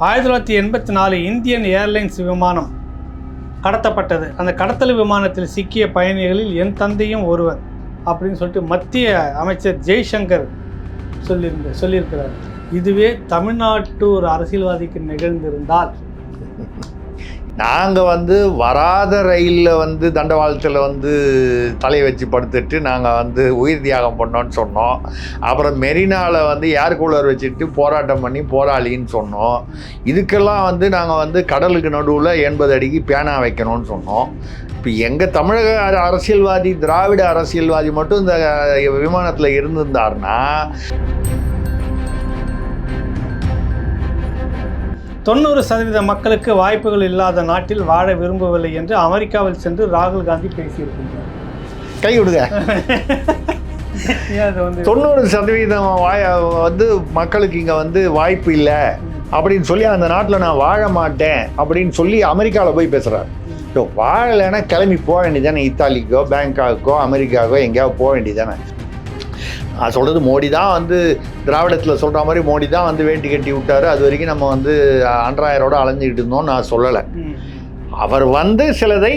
1984 Indian airlines விமானம் கடத்தப்பட்டது. அந்த கடத்தல் விமானத்தில் சிக்கிய பயணிகளில் என் தந்தையும் ஒருவர் அப்படின்னு சொல்லிட்டு மத்திய அமைச்சர் ஜெய்சங்கர் சொல்லியிருக்கிறார். இதுவே தமிழ்நாட்டு ஒரு அரசியல்வாதிக்கு நிகழ்ந்திருந்தால், நாங்கள் வராத ரயிலில் தண்டவாளத்தில் தலையை வச்சு படுத்துட்டு நாங்கள் உயிர் தியாகம் பண்ணோன்னு சொன்னோம். அப்புறம் மெரினாவில் ஏர் கூலர் வச்சுட்டு போராட்டம் பண்ணி போராளின்னு சொன்னோம். இதுக்கெல்லாம் நாங்கள் கடலுக்கு நடுவில் 80 அடிக்கு பேனா வைக்கணும்னு சொன்னோம். இப்போ எங்கள் தமிழக அரசியல்வாதி, திராவிட அரசியல்வாதி மட்டும் இந்த விமானத்தில் இருந்திருந்தாருன்னா 90% மக்களுக்கு வாய்ப்புகள் இல்லாத நாட்டில் வாழ விரும்பவில்லை என்று அமெரிக்காவில் சென்று ராகுல் காந்தி பேசியிருக்கின்றார். கை விடுங்க. 90% மக்களுக்கு இங்கே வாய்ப்பு இல்லை அப்படின்னு சொல்லி அந்த நாட்டில் நான் வாழ மாட்டேன் அப்படின்னு சொல்லி அமெரிக்காவில் போய் பேசுகிறார். ஸோ வாழலைன்னா கிளம்பி போக வேண்டியதானே, இத்தாலிக்கோ பேங்காக்கோ அமெரிக்காவோ எங்கேயாவது போக வேண்டியதானே. நான் சொல்கிறது மோடி தான் திராவிடத்தில் சொல்கிற மாதிரி மோடி தான் வேட்டி கட்டி விட்டார். அது வரைக்கும் நம்ம அன்றாயரோட அலைஞ்சிக்கிட்டு இருந்தோம் நான் சொல்லலை. அவர் சிலதை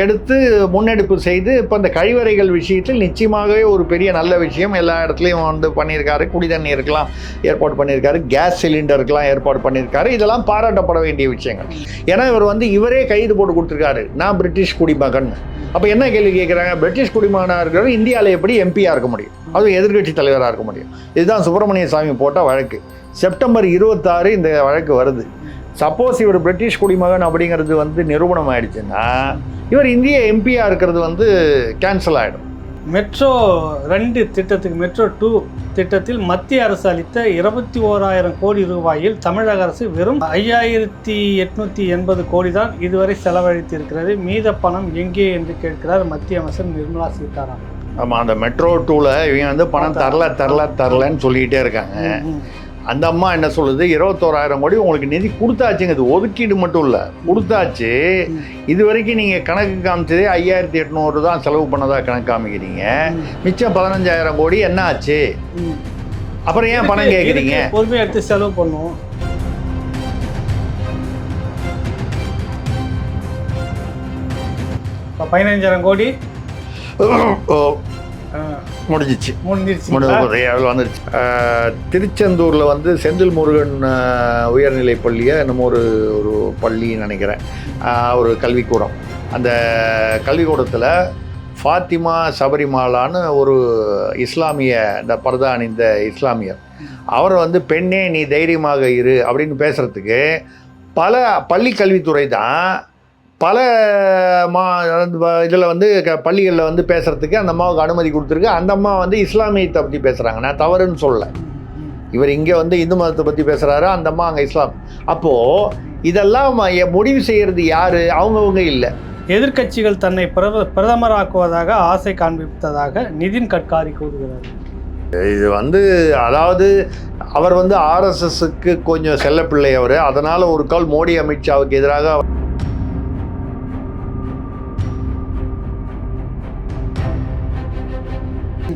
எடுத்து முன்னெடுப்பு செய்து இப்போ இந்த கழிவறைகள் விஷயத்தில் நிச்சயமாகவே ஒரு பெரிய நல்ல விஷயம் எல்லா இடத்துலையும் பண்ணியிருக்காரு. குடி தண்ணீருக்கெல்லாம் ஏற்பாடு பண்ணியிருக்காரு, கேஸ் சிலிண்டருக்கெல்லாம் ஏற்பாடு பண்ணியிருக்காரு. இதெல்லாம் பாராட்டப்பட வேண்டிய விஷயங்கள். ஏன்னா இவர் இவரே கைது போட்டு கொடுத்துருக்காரு, நான் பிரிட்டிஷ் குடிமகன். அப்போ என்ன கேள்வி கேட்குறாங்க, பிரிட்டிஷ் குடிமகனாக இருக்கிறவர் இந்தியாவில் எப்படி எம்பியாக இருக்க முடியும், அதுவும் எதிர்கட்சி தலைவராக இருக்க முடியும்? இதுதான் சுப்பிரமணிய சாமி போட்ட வழக்கு. செப்டம்பர் 26 இந்த வழக்கு வருது. சப்போஸ் இவர் பிரிட்டிஷ் குடிமகன் அப்படிங்கிறது நிரூபணம் ஆயிடுச்சுன்னா இவர் இந்திய எம்பியாக இருக்கிறது கேன்சல் ஆகிடும். மெட்ரோ 2 திட்டத்துக்கு, மெட்ரோ 2 திட்டத்தில் மத்திய அரசு அளித்த 21,000 கோடி ரூபாயில் தமிழக அரசு வெறும் 5,880 கோடி தான் இதுவரை செலவழித்திருக்கிறது. மீத பணம் எங்கே என்று கேட்கிறார் மத்திய அமைச்சர் நிர்மலா சீதாராமன். ஆமாம், அந்த மெட்ரோ 2ல் இவங்க பணம் தரலன்னு சொல்லிக்கிட்டே இருக்காங்க. அந்த அம்மா என்ன சொல்லுது, 21,000 கோடி உங்களுக்கு நிதி கொடுத்தாச்சுங்க. இது ஒதுக்கீடு மட்டும் இல்லை, கொடுத்தாச்சு. இது வரைக்கும் நீங்கள் கணக்கு காமிச்சதே 5,800 தான் செலவு பண்ணதாக கணக்கு காமிக்கிறீங்க. மிச்சம் 15,000 கோடி என்ன ஆச்சு? அப்புறம் ஏன் பணம் கேட்குறீங்க? பொறுமையை எடுத்து செலவு பண்ணுவோம். இப்போ 15,000 கோடி முடிஞ்சிச்சு. வந்துருச்சு. திருச்செந்தூரில் செந்தில் முருகன் உயர்நிலை பள்ளியை என்னமோ ஒரு பள்ளின்னு நினைக்கிறேன், ஒரு கல்விக்கூடம். அந்த கல்விக்கூடத்தில் ஃபாத்திமா சபரிமாலான்னு ஒரு இஸ்லாமிய, இந்த பர்தா அணிந்த இஸ்லாமியர், அவர் பெண்ணே நீ தைரியமாக இரு அப்படின்னு பேசுகிறதுக்கு பல பள்ளி கல்வித்துறை தான் பல இதில் பள்ளிகளில் பேசுகிறதுக்கு அந்த அம்மாவுக்கு அனுமதி கொடுத்துருக்கு. அந்த அம்மா இஸ்லாமியத்தை பற்றி பேசுகிறாங்க, நான் தவறுன்னு சொல்லலை. இவர் இங்கே இந்து மதத்தை பற்றி பேசுகிறாரு, அந்த அம்மா அங்கே இஸ்லாம். அப்போது இதெல்லாம் முடிவு செய்கிறது யார்? அவங்கவுங்க இல்லை. எதிர்க்கட்சிகள் தன்னை பிரதமராக்குவதாக ஆசை காண்பித்ததாக நிதின் கட்காரி கூறுகிறார். இது அதாவது அவர் ஆர்எஸ்எஸ்க்கு கொஞ்சம் செல்லப்பிள்ளை அவர். அதனால் ஒரு கால் மோடி அமித்ஷாவுக்கு எதிராக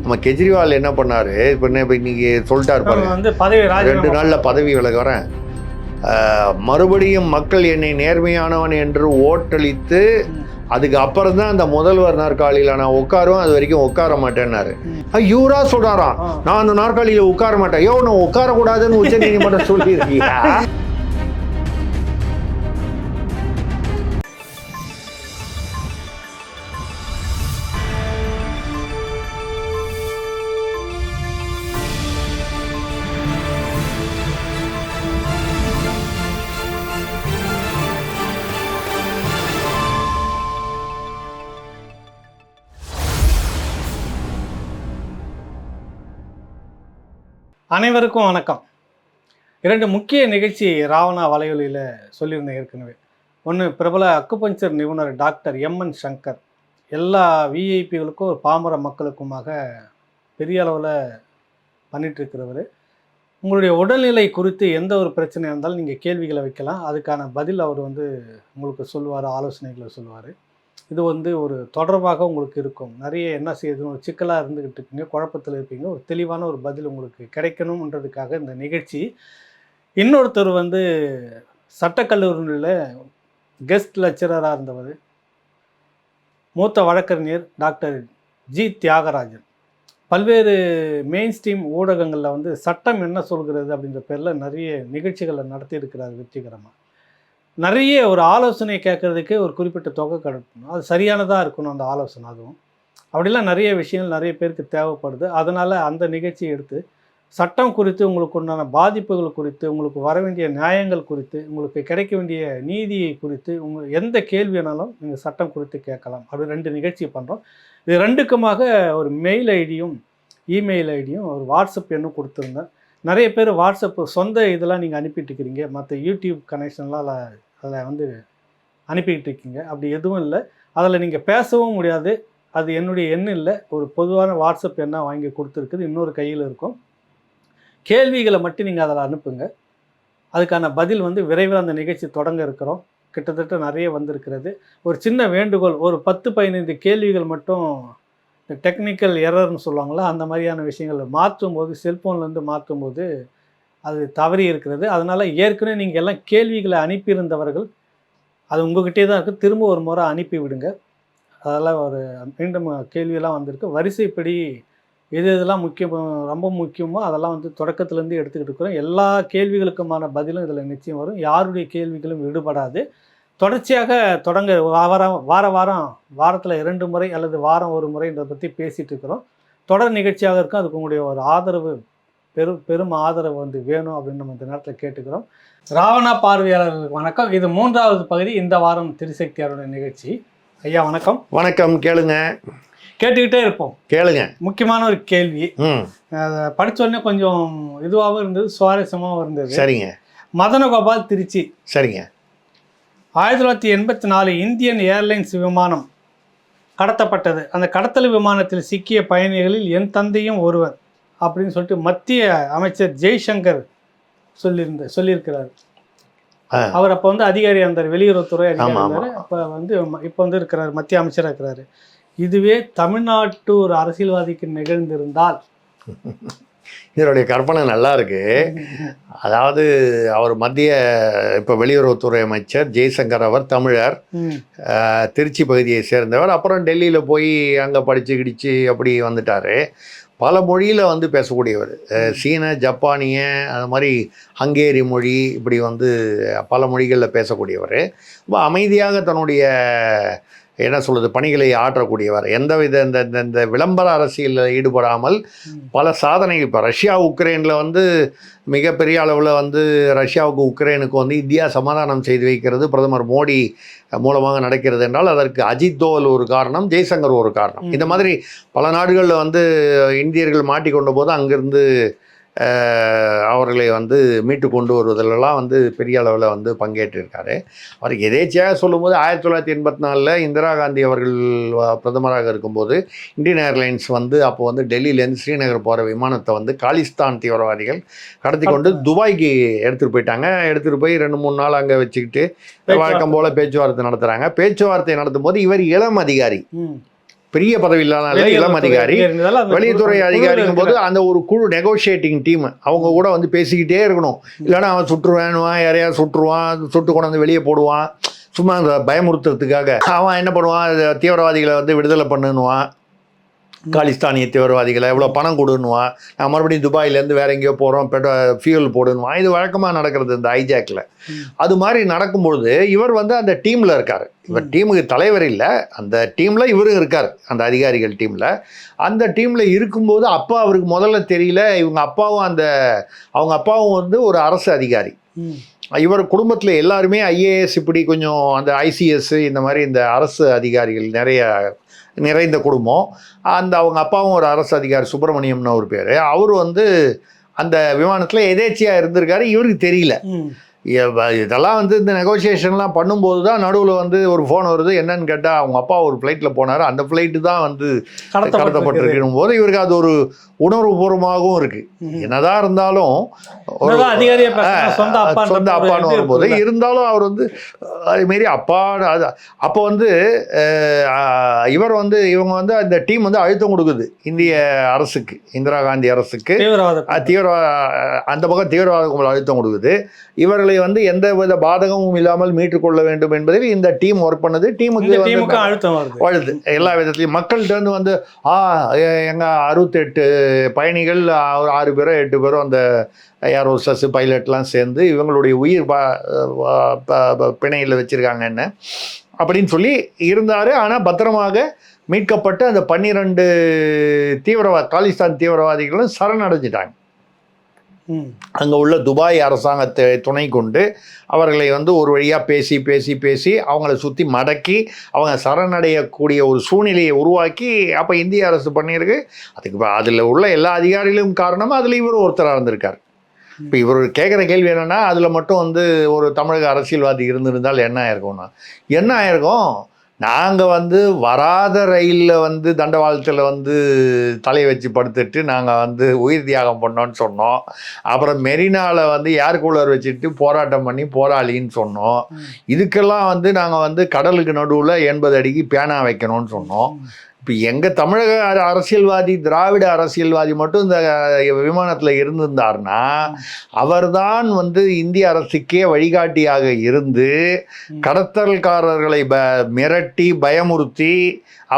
நம்ம கெஜ்ரிவால் என்ன பண்ணார், இப்போ இன்னைக்கு சொல்லிட்டார் பாருங்க, 2 நாளில் பதவி விலக வரேன், மறுபடியும் மக்கள் என்னை நேர்மையானவன் என்று ஓட்டளித்து அதுக்கு அப்புறம் தான் அந்த முதல்வர் நாற்காலியில் நான் உட்காருவேன், அது வரைக்கும் உட்கார மாட்டேன்னாரு. இவரா சொல்றாராம், நான் அந்த நாற்காலியில் உட்கார மாட்டேன். ஐயோ, நான் உட்காரக்கூடாதுன்னு உச்ச நீதிமன்றம் சொல்லியிருக்கீங்க. அனைவருக்கும் வணக்கம். 2 முக்கிய நிகழ்ச்சி ராவணா வலையொலியில் சொல்லியிருந்தேன் ஏற்கனவே. ஒன்று, பிரபல அக்குபஞ்சர் நிபுணர் டாக்டர் எம்என் சங்கர் எல்லா விஐபிகளுக்கும் பாமர மக்களுக்குமாக பெரிய அளவில் பண்ணிகிட்ருக்கிறவர். உங்களுடைய உடல்நிலை குறித்து எந்த ஒரு பிரச்சனை இருந்தாலும் நீங்கள் கேள்விகளை வைக்கலாம், அதுக்கான பதில் அவர் உங்களுக்கு சொல்லுவார், ஆலோசனைகளை சொல்லுவார். இது ஒரு தொடர்பாக உங்களுக்கு இருக்கும். நிறைய என்ன செய்யுதுன்னு ஒரு சிக்கலாக இருந்துக்கிட்டு இருப்பீங்க, குழப்பத்தில் இருப்பீங்க, ஒரு தெளிவான ஒரு பதில் உங்களுக்கு கிடைக்கணுன்றதுக்காக இந்த நிகழ்ச்சி. இன்னொருத்தர் வந்து சட்டக்கல்லூரியில் கெஸ்ட் லெக்சரராக இருந்தவர் மூத்த வழக்கறிஞர் டாக்டர் ஜி தியாகராஜன். பல்வேறு மெயின் ஸ்ட்ரீம் ஊடகங்களில் வந்து சட்டம் என்ன சொல்கிறது அப்படின்ற பேரில் நிறைய நிகழ்ச்சிகளை நடத்தியிருக்கிறார் வெற்றிகரமாக. நிறைய ஒரு ஆலோசனை கேட்குறதுக்கே ஒரு குறிப்பிட்ட தொகை கிடைக்கணும், அது சரியானதாக இருக்கணும் அந்த ஆலோசனை. அதுவும் அப்படிலாம் நிறைய விஷயங்கள் நிறைய பேருக்கு தேவைப்படுது. அதனால் அந்த நிகழ்ச்சியை எடுத்து சட்டம் குறித்து, உங்களுக்கு உண்டான பாதிப்புகள் குறித்து, உங்களுக்கு வர வேண்டிய நியாயங்கள் குறித்து, உங்களுக்கு கிடைக்க வேண்டிய நீதியை குறித்து, எந்த கேள்வி வேணாலும் நீங்கள் சட்டம் குறித்து கேட்கலாம். அப்படி 2 நிகழ்ச்சி பண்ணுறோம். இது 2க்குமாக ஒரு மெயில் ஐடியும் இமெயில் ஐடியும் ஒரு வாட்ஸ்அப் எண்ணும் கொடுத்துருந்தேன். நிறைய பேர் வாட்ஸ்அப் சொந்த இதெல்லாம் நீங்கள் அனுப்பிட்டு இருக்கிறீங்க, மற்ற யூடியூப் கனெக்ஷன்லாம் அதில் வந்து அனுப்பிக்கிட்டு இருக்கீங்க. அப்படி எதுவும் இல்லை, அதில் நீங்கள் பேசவும் முடியாது. அது என்னுடைய எண் இல்லை, ஒரு பொதுவான வாட்ஸ்அப் எண்ணாக வாங்கி கொடுத்துருக்குது, இன்னொரு கையில் இருக்கும். கேள்விகளை மட்டும் நீங்கள் அதில் அனுப்புங்க. அதுக்கான பதில் வந்து விரைவில் அந்த நிகழ்ச்சி தொடங்க இருக்கிறோம். கிட்டத்தட்ட நிறைய வந்திருக்கிறது. ஒரு சின்ன வேண்டுகோள், ஒரு 10-15 கேள்விகள் மட்டும் இந்த டெக்னிக்கல் எரர்னு சொல்லுவாங்களா, அந்த மாதிரியான விஷயங்கள் மாற்றும்போது, செல்ஃபோன்லேருந்து மாற்றும்போது அது தவறி இருக்கிறது. அதனால் ஏற்கனவே நீங்கள் எல்லாம் கேள்விகளை அனுப்பியிருந்தவர்கள் அது உங்கள்கிட்டே தான் இருக்குது, திரும்ப ஒரு முறை அனுப்பி விடுங்க. அதெல்லாம் ஒரு மீண்டும் கேள்வியெல்லாம் வந்திருக்கு. வரிசைப்படி எது எதெல்லாம் ரொம்ப முக்கியமோ அதெல்லாம் வந்து தொடக்கத்துலேருந்து எடுத்துக்கிட்டு இருக்கிறோம். எல்லா கேள்விகளுக்குமான பதிலும் இதில் நிச்சயம் வரும். யாருடைய கேள்விகளும் விடுபடாது. தொடர்ச்சியாக தொடங்க வாரத்தில் 2 முறை அல்லது வாரம் 1 முறை இதை பற்றி பேசிகிட்டு இருக்கிறோம். தொடர் நிகழ்ச்சியாக இருக்கும். அதுக்கு உங்களுடைய ஒரு ஆதரவு, பெரும் ஆதரவு வந்து வேணும் அப்படின்னு நம்ம இந்த நேரத்தில் கேட்டுக்கிறோம். ராவணா பார்வையாளர்களுக்கு வணக்கம். இது 3வது பகுதி. இந்த வாரம் திரிசக்தியாருடைய நிகழ்ச்சி. ஐயா வணக்கம். வணக்கம். கேளுங்க, கேட்டுக்கிட்டே இருப்போம். கேளுங்க. முக்கியமான ஒரு கேள்வி, அதை படித்தோடனே கொஞ்சம் இதுவாகவும் இருந்தது, சுவாரஸ்யமாகவும் இருந்தது. சரிங்க. மதனகோபால், திருச்சி. சரிங்க. 1984 இந்தியன் ஏர்லைன்ஸ் விமானம் கடத்தப்பட்டது. அந்த கடத்தல் விமானத்தில் சிக்கிய பயணிகளில் என் தந்தையும் ஒருவர் அப்படின்னு சொல்லிட்டு மத்திய அமைச்சர் ஜெய்சங்கர் சொல்லியிருக்கிறார். அவர் அப்போ வந்து அதிகாரியாக இருந்தார், வெளியுறவுத்துறை அதிகாரி இருந்தார். இப்போ வந்து இருக்கிறார், மத்திய அமைச்சராக இருக்கிறாரு. இதுவே தமிழ்நாட்டு ஒரு அரசியல்வாதிக்கு நிகழ்ந்திருந்தால்? இதனுடைய கற்பனை நல்லா இருக்கு. அதாவது அவர் இப்போ வெளியுறவுத்துறை அமைச்சர் ஜெய்சங்கர், அவர் தமிழர், திருச்சி பகுதியை சேர்ந்தவர். அப்புறம் டெல்லியில் போய் அங்கே படித்து கிடிச்சு அப்படி வந்துட்டார். பல மொழியில் வந்து பேசக்கூடியவர், சீன, ஜப்பானிய, அது மாதிரி ஹங்கேரி மொழி, இப்படி வந்து பல மொழிகளில் பேசக்கூடியவர். ரொம்ப அமைதியாக தன்னுடைய என்ன சொல்கிறது பணிகளை ஆற்றக்கூடியவர். எந்தவித இந்த விளம்பர அரசியலில் ஈடுபடாமல் பல சாதனைகள். இப்போ ரஷ்யா உக்ரைனில் வந்து மிகப்பெரிய அளவில் வந்து ரஷ்யாவுக்கு உக்ரைனுக்கு வந்து இந்தியா சமாதானம் செய்து வைக்கிறது பிரதமர் மோடி மூலமாக நடக்கிறது என்றால் அதற்கு அஜித் தோவல் ஒரு காரணம், ஜெய்சங்கர் ஒரு காரணம். இந்த மாதிரி பல நாடுகளில் வந்து இந்தியர்கள் மாட்டிக்கொண்ட போது அங்கிருந்து அவர்களை வந்து மீட்டு கொண்டு வருவதிலெல்லாம் வந்து பெரிய அளவில் வந்து பங்கேற்றிருக்காரு. அவர் எதேச்சியாக சொல்லும்போது 1984 இந்திரா காந்தி அவர்கள் பிரதமராக இருக்கும்போது இந்தியன் ஏர்லைன்ஸ் வந்து அப்போ வந்து டெல்லியிலேருந்து ஸ்ரீநகர் போகிற விமானத்தை வந்து காலிஸ்தான் தீவிரவாதிகள் கடத்தி கொண்டு துபாய்க்கு எடுத்துகிட்டு போயிட்டாங்க. எடுத்துகிட்டு போய் 2-3 நாள் அங்கே வச்சுக்கிட்டு வழக்கம் போல் பேச்சுவார்த்தை நடத்துகிறாங்க. பேச்சுவார்த்தை நடத்தும் போது இவர் இளம் அதிகாரி, பெரிய பதவி இல்லாத இளம் அதிகாரி, வெளியுறவுத்துறை அதிகாரிக்கும் போது அந்த ஒரு குழு நெகோஷியேட்டிங் டீம் அவங்க கூட வந்து பேசிக்கிட்டே இருக்கணும். இல்லைன்னா அவன் சுட்டுருவானுவான், யாரையாவது சுட்டுருவான், சுட்டு கொண்டாந்து வெளியே போடுவான், சும்மா அந்த பயமுறுத்துறதுக்காக. அவன் என்ன பண்ணுவான், தீவிரவாதிகளை வந்து விடுதலை பண்ணுவான், காலிஸ்தானிய தீவிரவாதிகளை எவ்வளோ பணம் கொடுன்னுவான், நான் மறுபடியும் துபாயிலேருந்து வேற எங்கேயோ போகிறோம், ஃபியூல் போடுன்னுவான். இது வழக்கமாக நடக்கிறது இந்த ஹைஜாக்கில். அது மாதிரி நடக்கும்பொழுது இவர் வந்து அந்த டீமில் இருக்கார். இவர் டீமுக்கு தலைவர் இல்லை, அந்த டீமில் இவரும் இருக்கார், அந்த அதிகாரிகள் டீமில். அந்த டீமில் இருக்கும்போது அப்பா அவருக்கு முதல்ல தெரியல, அவங்க அப்பாவும் வந்து ஒரு அரசு அதிகாரி. இவர் குடும்பத்தில் எல்லாருமே ஐஏஎஸ், இப்படி கொஞ்சம் அந்த ஐசிஎஸ், இந்த மாதிரி இந்த அரசு அதிகாரிகள் நிறைந்த குடும்பம். அவங்க அப்பாவும் ஒரு அரசு அதிகாரி, சுப்பிரமணியம்னு ஒரு பேர். அவர் வந்து அந்த விமானத்தில் எதேச்சியாக இருந்திருக்காரு, இவருக்கு தெரியல. இதெல்லாம் வந்து இந்த நெகோசியேஷன்லாம் பண்ணும்போது தான் நடுவில் வந்து ஒரு ஃபோன் வருது. என்னன்னு கேட்டால் அவங்க அப்பா ஒரு ஃப்ளைட்டில் போனார், அந்த ஃப்ளைட்டு தான் வந்து கடத்தப்பட்டிருக்கும் போது இவருக்கு அது ஒரு உணர்வுபூர்வமாகவும் இருக்குது. என்னதான் இருந்தாலும் ஒரு சொந்த அப்பான்னு வரும்போது இருந்தாலும் அவர் வந்து அதுமாரி அப்பா அது அப்போ வந்து இவங்க வந்து அந்த டீம் வந்து அழுத்தம் கொடுக்குது இந்திய அரசுக்கு, இந்திரா காந்தி அரசுக்கு அந்த பக்கம் தீவிரவாத கும்பல் அழுத்தம் கொடுக்குது. இவர்களை வந்து எந்த வித பாதகமும் இல்லாமல் மீட்டுக்கொள்ள வேண்டும் என்பதில் இந்த டீம் ஒர்க் பண்ணது. டீமுக்கு அழுது எல்லா விதத்திலையும் மக்கள்கிட்ட வந்து எங்க 68 பயணிகள் 6 பேரோ 8 பேரோ அந்த ஏர் ஹோஸ்டஸ் பைலட்லாம் சேர்ந்து இவங்களுடைய உயிர் பிணையில் வச்சிருக்காங்க என்ன அப்படின்னு சொல்லி இருந்தார். ஆனால் பத்திரமாக மீட்கப்பட்டு அந்த 12 காலிஸ்தான் தீவிரவாதிகளும் சரணடைஞ்சிட்டாங்க. அங்கே உள்ள துபாய் அரசாங்கத்தை துணை கொண்டு அவர்களை வந்து ஒரு வழியாக பேசி அவங்கள சுற்றி மடக்கி அவங்க சரணடையக்கூடிய ஒரு சூழ்நிலையை உருவாக்கி அப்போ இந்திய அரசு பண்ணியிருக்கு. அதுக்கு அதில் உள்ள எல்லா அதிகாரிகளும் காரணமாக அதில் இவர் ஒருத்தராக இருந்திருக்கார். இப்போ இவர் கேட்குற கேள்வி என்னென்னா, அதில் மட்டும் வந்து ஒரு தமிழக அரசியல்வாதி இருந்திருந்தால் என்ன ஆயிருக்கும்? நாங்கள் வந்து வராத ரயிலில் வந்து தண்டவாளத்தில் வந்து தலையை வச்சு படுத்துட்டு நாங்கள் வந்து உயிர் தியாகம் பண்ணோன்னு சொன்னோம். அப்புறம் மெரினாவில் வந்து ஏர் கூலர் வச்சுட்டு போராட்டம் பண்ணி போராளின்னு சொன்னோம். இதுக்கெல்லாம் வந்து நாங்கள் வந்து கடலுக்கு நடுவில் 80 அடிக்கு பேனா வைக்கணும்னு சொன்னோம். இப்போ எங்கள் தமிழக அரசியல்வாதி, திராவிட அரசியல்வாதி மட்டும் இந்த விமானத்தில் இருந்திருந்தார்னா அவர்தான் வந்து இந்திய அரசுக்கே வழிகாட்டியாக இருந்து கடத்தல்காரர்களை மிரட்டி பயமுறுத்தி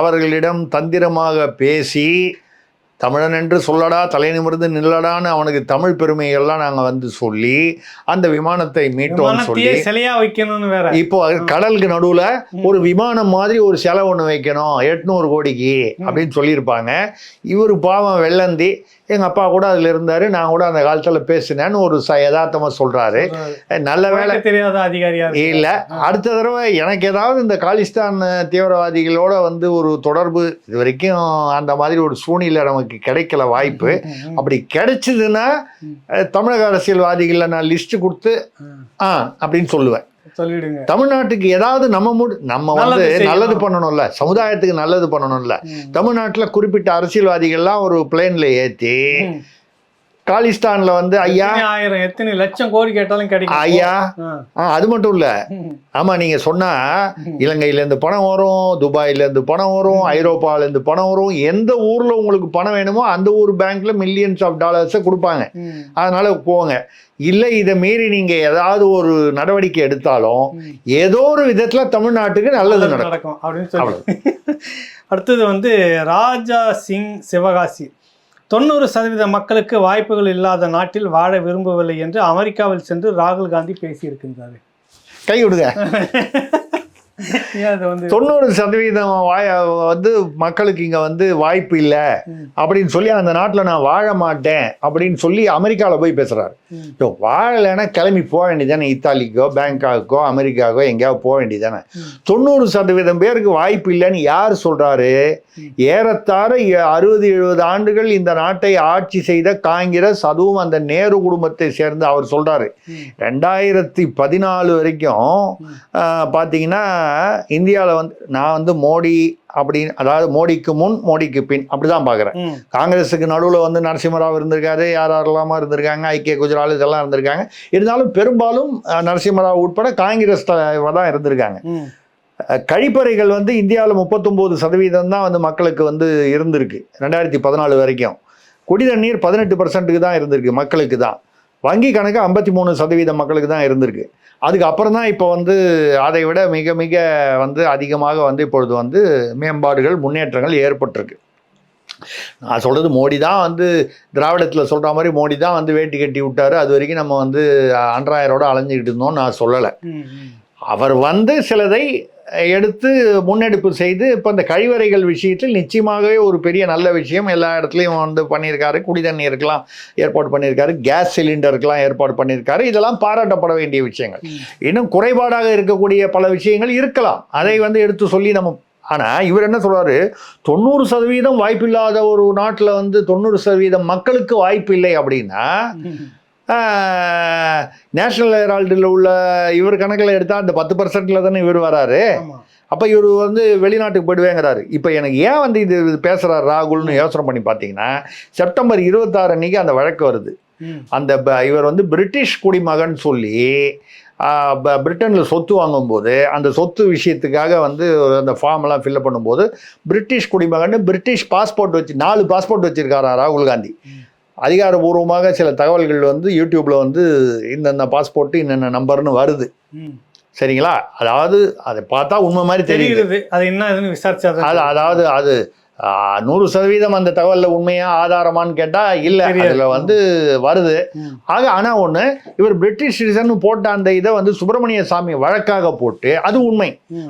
அவர்களிடம் தந்திரமாக பேசி தமிழன் என்று சொல்லடா, தலை நிமிர்ந்து நில்லடான்னு அவனுக்கு தமிழ் பெருமைகள்லாம் நாங்கள் வந்து சொல்லி அந்த விமானத்தை மீட்டோம்னு சொல்லி சிலையா வைக்கணும்னு வேற. இப்போ கடலுக்கு நடுவில் ஒரு விமானம் மாதிரி ஒரு சிலை ஒன்று வைக்கணும் 800 கோடிக்கு அப்படின்னு சொல்லியிருப்பாங்க. இவர் பாவம் வெள்ளந்தி, எங்கள் அப்பா கூட அதில் இருந்தார், நான் கூட அந்த காலத்தில் பேசினேன்னு ஒரு யதார்த்தமாக சொல்கிறாரு. நல்ல வேலை தெரியாத அதிகாரியா இல்லை. அடுத்த தடவை எனக்கு ஏதாவது இந்த காலிஸ்தான் தீவிரவாதிகளோட வந்து ஒரு தொடர்பு இது வரைக்கும் அந்த மாதிரி ஒரு சூழ்நிலை நமக்கு கிடைக்கல வாய்ப்பு. அப்படி கிடைச்சதுன்னா தமிழக அரசியல்வாதிகளை நான் லிஸ்ட் கொடுத்து அப்படின்னு சொல்லுவேன். தமிழ்நாட்டுக்கு ஏதாவது நம்ம வந்து நல்லது பண்ணணும்ல, சமுதாயத்துக்கு நல்லது பண்ணணும்ல. தமிழ்நாட்டில் குறிப்பிட்ட அரசியல்வாதிகள்லாம் ஒரு பிளேன்ல ஏற்றி காலிஸ்தான்ல வந்து ஐயா 1000 எத்தனை லட்சம் கோடி கேட்டாலும் கிடைக்கும் ஐயா. அது மட்டும் இல்ல, ஆமா நீங்க சொன்னா இலங்கையிலேருந்து பணம் வரும், துபாயிலேருந்து பணம் வரும், ஐரோப்பாவிலேருந்து பணம் வரும். எந்த ஊர்ல உங்களுக்கு பணம் வேணுமோ அந்த ஊர் பேங்க்ல மில்லியன்ஸ் ஆஃப் டாலர்ஸை கொடுப்பாங்க. அதனால போங்க. இல்லை இதை மீறி நீங்க ஏதாவது ஒரு நடவடிக்கை எடுத்தாலும் ஏதோ ஒரு விதத்துல தமிழ்நாட்டுக்கு நல்லது நடக்கும் அப்படின்னு சொல்லி. அடுத்தது வந்து ராஜா சிங் சிவகாசி 90% மக்களுக்கு வாய்ப்புகள் இல்லாத நாட்டில் வாழ விரும்பவில்லை என்று அமெரிக்காவில் சென்று ராகுல் காந்தி பேசியிருக்கின்றாரு. கை விடுங்க. 90% வந்து மக்களுக்கு இங்கே வந்து வாய்ப்பு இல்லை அப்படின்னு சொல்லி அந்த நாட்டில் நான் வாழ மாட்டேன் அப்படின்னு சொல்லி அமெரிக்காவில் போய் பேசுகிறாரு. வாழலைன்னா கிளம்பி போக வேண்டியதானே, இத்தாலிக்கோ பேங்காக்கோ அமெரிக்காக்கோ எங்கேயாவது போக வேண்டியதானே. 90% பேருக்கு வாய்ப்பு இல்லைன்னு யார் சொல்கிறாரு? ஏறத்தாழ 60-70 ஆண்டுகள் இந்த நாட்டை ஆட்சி செய்த காங்கிரஸ், அதுவும் அந்த நேரு குடும்பத்தை சேர்ந்து அவர் சொல்கிறாரு. 2014 வரைக்கும் பார்த்தீங்கன்னா இந்தியாவில் வந்து நான் வந்து மோடி அப்படின்னு, அதாவது மோடிக்கு முன் மோடிக்கு பின் அப்படிதான் பார்க்குறேன். காங்கிரஸுக்கு நடுவில் வந்து நரசிம்மராவ் இருந்திருக்காரு, யாரெல்லாமா இருந்திருக்காங்க, ஐக்கிய குஜரால் இதெல்லாம் இருந்திருக்காங்க. இருந்தாலும் பெரும்பாலும் நரசிம்மராவ் உட்பட காங்கிரஸ் தான் இருந்திருக்காங்க. கழிப்பறைகள் வந்து இந்தியாவில் 39% தான் வந்து மக்களுக்கு வந்து இருந்திருக்கு 2014 வரைக்கும். குடி தண்ணீர் 18% தான் இருந்திருக்கு மக்களுக்கு தான். வங்கி கணக்கு 53% மக்களுக்கு தான் இருந்திருக்கு. அதுக்கப்புறம் தான் இப்போ வந்து அதை விட மிக மிக வந்து அதிகமாக வந்து இப்பொழுது வந்து மேம்பாடுகள் முன்னேற்றங்கள் ஏற்பட்டிருக்கு. நான் சொல்கிறது மோடி தான் வந்து திராவிடத்தில் சொல்கிற மாதிரி மோடி தான் வந்து வேட்டி கட்டி விட்டார். அது வரைக்கும் நம்ம வந்து அன்றாயரோடு அலைஞ்சிக்கிட்டு இருந்தோம்னு நான் சொல்லலை. அவர் வந்து சிலதை எடுத்து முன்னெடுப்பு செய்து இப்போ இந்த கழிவறைகள் விஷயத்தில் நிச்சயமாகவே ஒரு பெரிய நல்ல விஷயம் எல்லா இடத்துலையும் வந்து பண்ணியிருக்காரு. குடி தண்ணீருக்கெல்லாம் ஏற்பாடு பண்ணியிருக்காரு, கேஸ் சிலிண்டருக்கெல்லாம் ஏற்பாடு பண்ணியிருக்காரு. இதெல்லாம் பாராட்டப்பட வேண்டிய விஷயங்கள். இன்னும் குறைபாடாக இருக்கக்கூடிய பல விஷயங்கள் இருக்கலாம், அதை வந்து எடுத்து சொல்லி நம்ம. ஆனால் இவர் என்ன சொல்கிறாரு, 90% வாய்ப்பு இல்லாத ஒரு நாட்டில் வந்து 90% மக்களுக்கு வாய்ப்பு இல்லை அப்படின்னா நேஷனல் ஹெரால்டில் உள்ள இவர் கணக்கில் எடுத்தால் அந்த 10% தானே இவர் வராரு. அப்போ இவர் வந்து வெளிநாட்டுக்கு போயிடுவேங்கிறாரு. இப்போ எனக்கு ஏன் வந்து இது பேசுகிறார் ராகுல்னு யோசனை பண்ணி பார்த்தீங்கன்னா, செப்டம்பர் 26 அன்னைக்கு அந்த வழக்கு வருது. அந்த இவர் வந்து பிரிட்டிஷ் குடிமகன் சொல்லி பிரிட்டனில் சொத்து வாங்கும்போது அந்த சொத்து விஷயத்துக்காக வந்து அந்த ஃபார்ம் எல்லாம் ஃபில்அப் பண்ணும்போது பிரிட்டிஷ் குடிமகன் பிரிட்டிஷ் பாஸ்போர்ட் வச்சு 4 பாஸ்போர்ட் வச்சிருக்காரா ராகுல் காந்தி. அதிகாரபூர்வமாக சில தகவல்கள் வந்து யூடியூப்ல வந்து இந்தந்த பாஸ்போர்ட் இன்னென்ன நம்பர்னு வருது. சரிங்களா? அதாவது அதை பார்த்தா உண்மை மாதிரி தெரியுது. அது என்ன விசாரிச்சா அதாவது அது 100% அந்த தகவலில் உண்மையா ஆதாரமானு கேட்டால் இல்லை, அதில் வந்து வருது. ஆக ஆனால் ஒன்று, இவர் பிரிட்டிஷ் சிட்டிசன் போட்ட அந்த இதை வந்து சுப்பிரமணிய சாமி வழக்காக போட்டு அது உண்மை,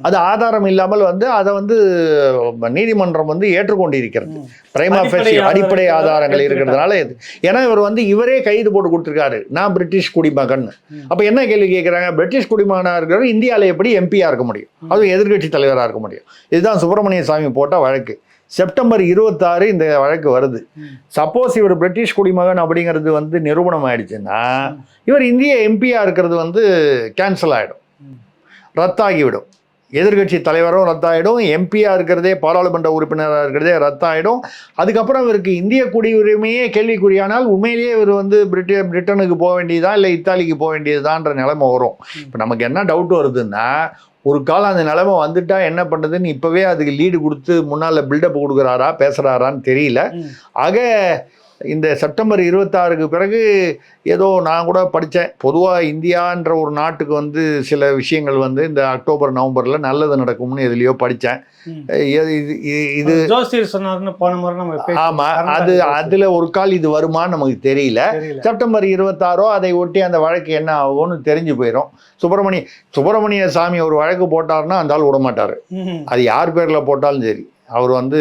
அது ஆதாரம் இல்லாமல் வந்து அதை வந்து நீதிமன்றம் வந்து ஏற்றுக்கொண்டிருக்கிறது. பிரைமா ஃபேசி அடிப்படை ஆதாரங்கள் இருக்கிறதுனால இது. ஏன்னா இவர் வந்து இவரே கைது போட்டு கொடுத்துருக்காரு, நான் பிரிட்டிஷ் குடிமகன். அப்போ என்ன கேள்வி கேட்குறாங்க, பிரிட்டிஷ் குடிமகனாக இருக்கிறவர் இந்தியாவில் எப்படி எம்பியாக இருக்க முடியும், அதுவும் எதிர்கட்சி தலைவராக இருக்க முடியும்? இதுதான் சுப்பிரமணிய சாமி போட்ட வழக்கு. செப்டம்பர் 26 இந்த வழக்கு வருது. சப்போஸ் இவர் பிரிட்டிஷ் குடிமகன் அப்படிங்கிறது வந்து நிரூபணம் ஆயிடுச்சுன்னா இவர் இந்திய எம்பியாக இருக்கிறது வந்து கேன்சல் ஆகிடும், ரத்தாகிவிடும். எதிர்கட்சி தலைவரும் ரத்தாயிடும், எம்பியாக இருக்கிறதே பாராளுமன்ற உறுப்பினராக இருக்கிறதே ரத்தாயிடும். அதுக்கப்புறம் இவருக்கு இந்திய குடியுரிமையே கேள்விக்குறியானால் உண்மையிலேயே இவர் வந்து பிரிட்டனுக்கு போக வேண்டியதா இல்லை இத்தாலிக்கு போக வேண்டியதுதான்ற நிலைமை வரும். இப்போ நமக்கு என்ன டவுட் வருதுன்னா, ஒரு காலம் அந்த நிலைமை வந்துட்டா என்ன பண்ணுறதுன்னு இப்போவே அதுக்கு லீடு கொடுத்து முன்னால் பில்டப் கொடுக்குறாரா பேசுகிறாரான்னு தெரியல. ஆக இந்த செப்டம்பர் 26க்கு பிறகு ஏதோ நான் கூட படித்தேன், பொதுவாக இந்தியான்ற ஒரு நாட்டுக்கு வந்து சில விஷயங்கள் வந்து இந்த அக்டோபர் நவம்பரில் நல்லது நடக்கும்னு எதுலேயோ படித்தேன். இது ஆமாம், அதில் ஒரு கால் இது வருமானு நமக்கு தெரியல. செப்டம்பர் 26 அதை ஒட்டி அந்த வழக்கு என்ன ஆகும்னு தெரிஞ்சு போயிடும். சுப்பிரமணிய சாமி ஒரு வழக்கு போட்டார்னா அந்த ஆள் விட மாட்டார். அது யார் பேரில் போட்டாலும் சரி, அவர் வந்து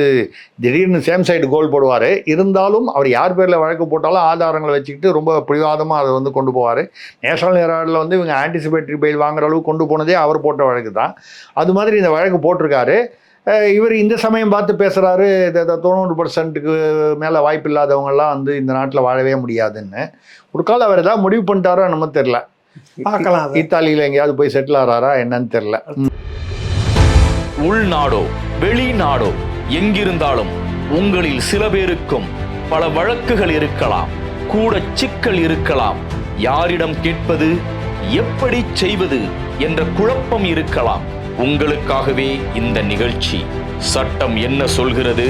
திடீர்னு சேம் சைடு கோல் போடுவார். இருந்தாலும் அவர் யார் பேரில் வழக்கு போட்டாலும் ஆதாரங்களை வச்சுக்கிட்டு ரொம்ப பிடிவாதமாக அதை வந்து கொண்டு போவார். நேஷனல் ஹெரால்டில் வந்து இவங்க ஆன்டிசிபேட்டரி பெயில் வாங்குற அளவுக்கு கொண்டு போனதே அவர் போட்ட வழக்கு தான். அது மாதிரி இந்த வழக்கு போட்டிருக்காரு. இவர் இந்த சமயம் பார்த்து பேசுகிறாரு, 90%க்கு மேலே வாய்ப்பு இல்லாதவங்கெல்லாம் வந்து இந்த நாட்டில் வாழவே முடியாதுன்னு. ஒரு காலம் அவர் ஏதாவது முடிவு பண்ணிட்டாரோ நம்ம தெரில. பார்க்கலாம், இத்தாலியில் எங்கேயாவது போய் செட்டில் ஆகிறாரா என்னன்னு தெரில. உள்நாடோ வெளிநாடோ எங்கிருந்தாலும் உங்களில் சில பேருக்கும் பல வழக்குகள் இருக்கலாம், கூட சிக்கல் இருக்கலாம், யாரிடம் கேட்பது எப்படி செய்வது என்ற குழப்பம் இருக்கலாம். உங்களுக்காகவே இந்த நிகழ்ச்சி. சட்டம் என்ன சொல்கிறது?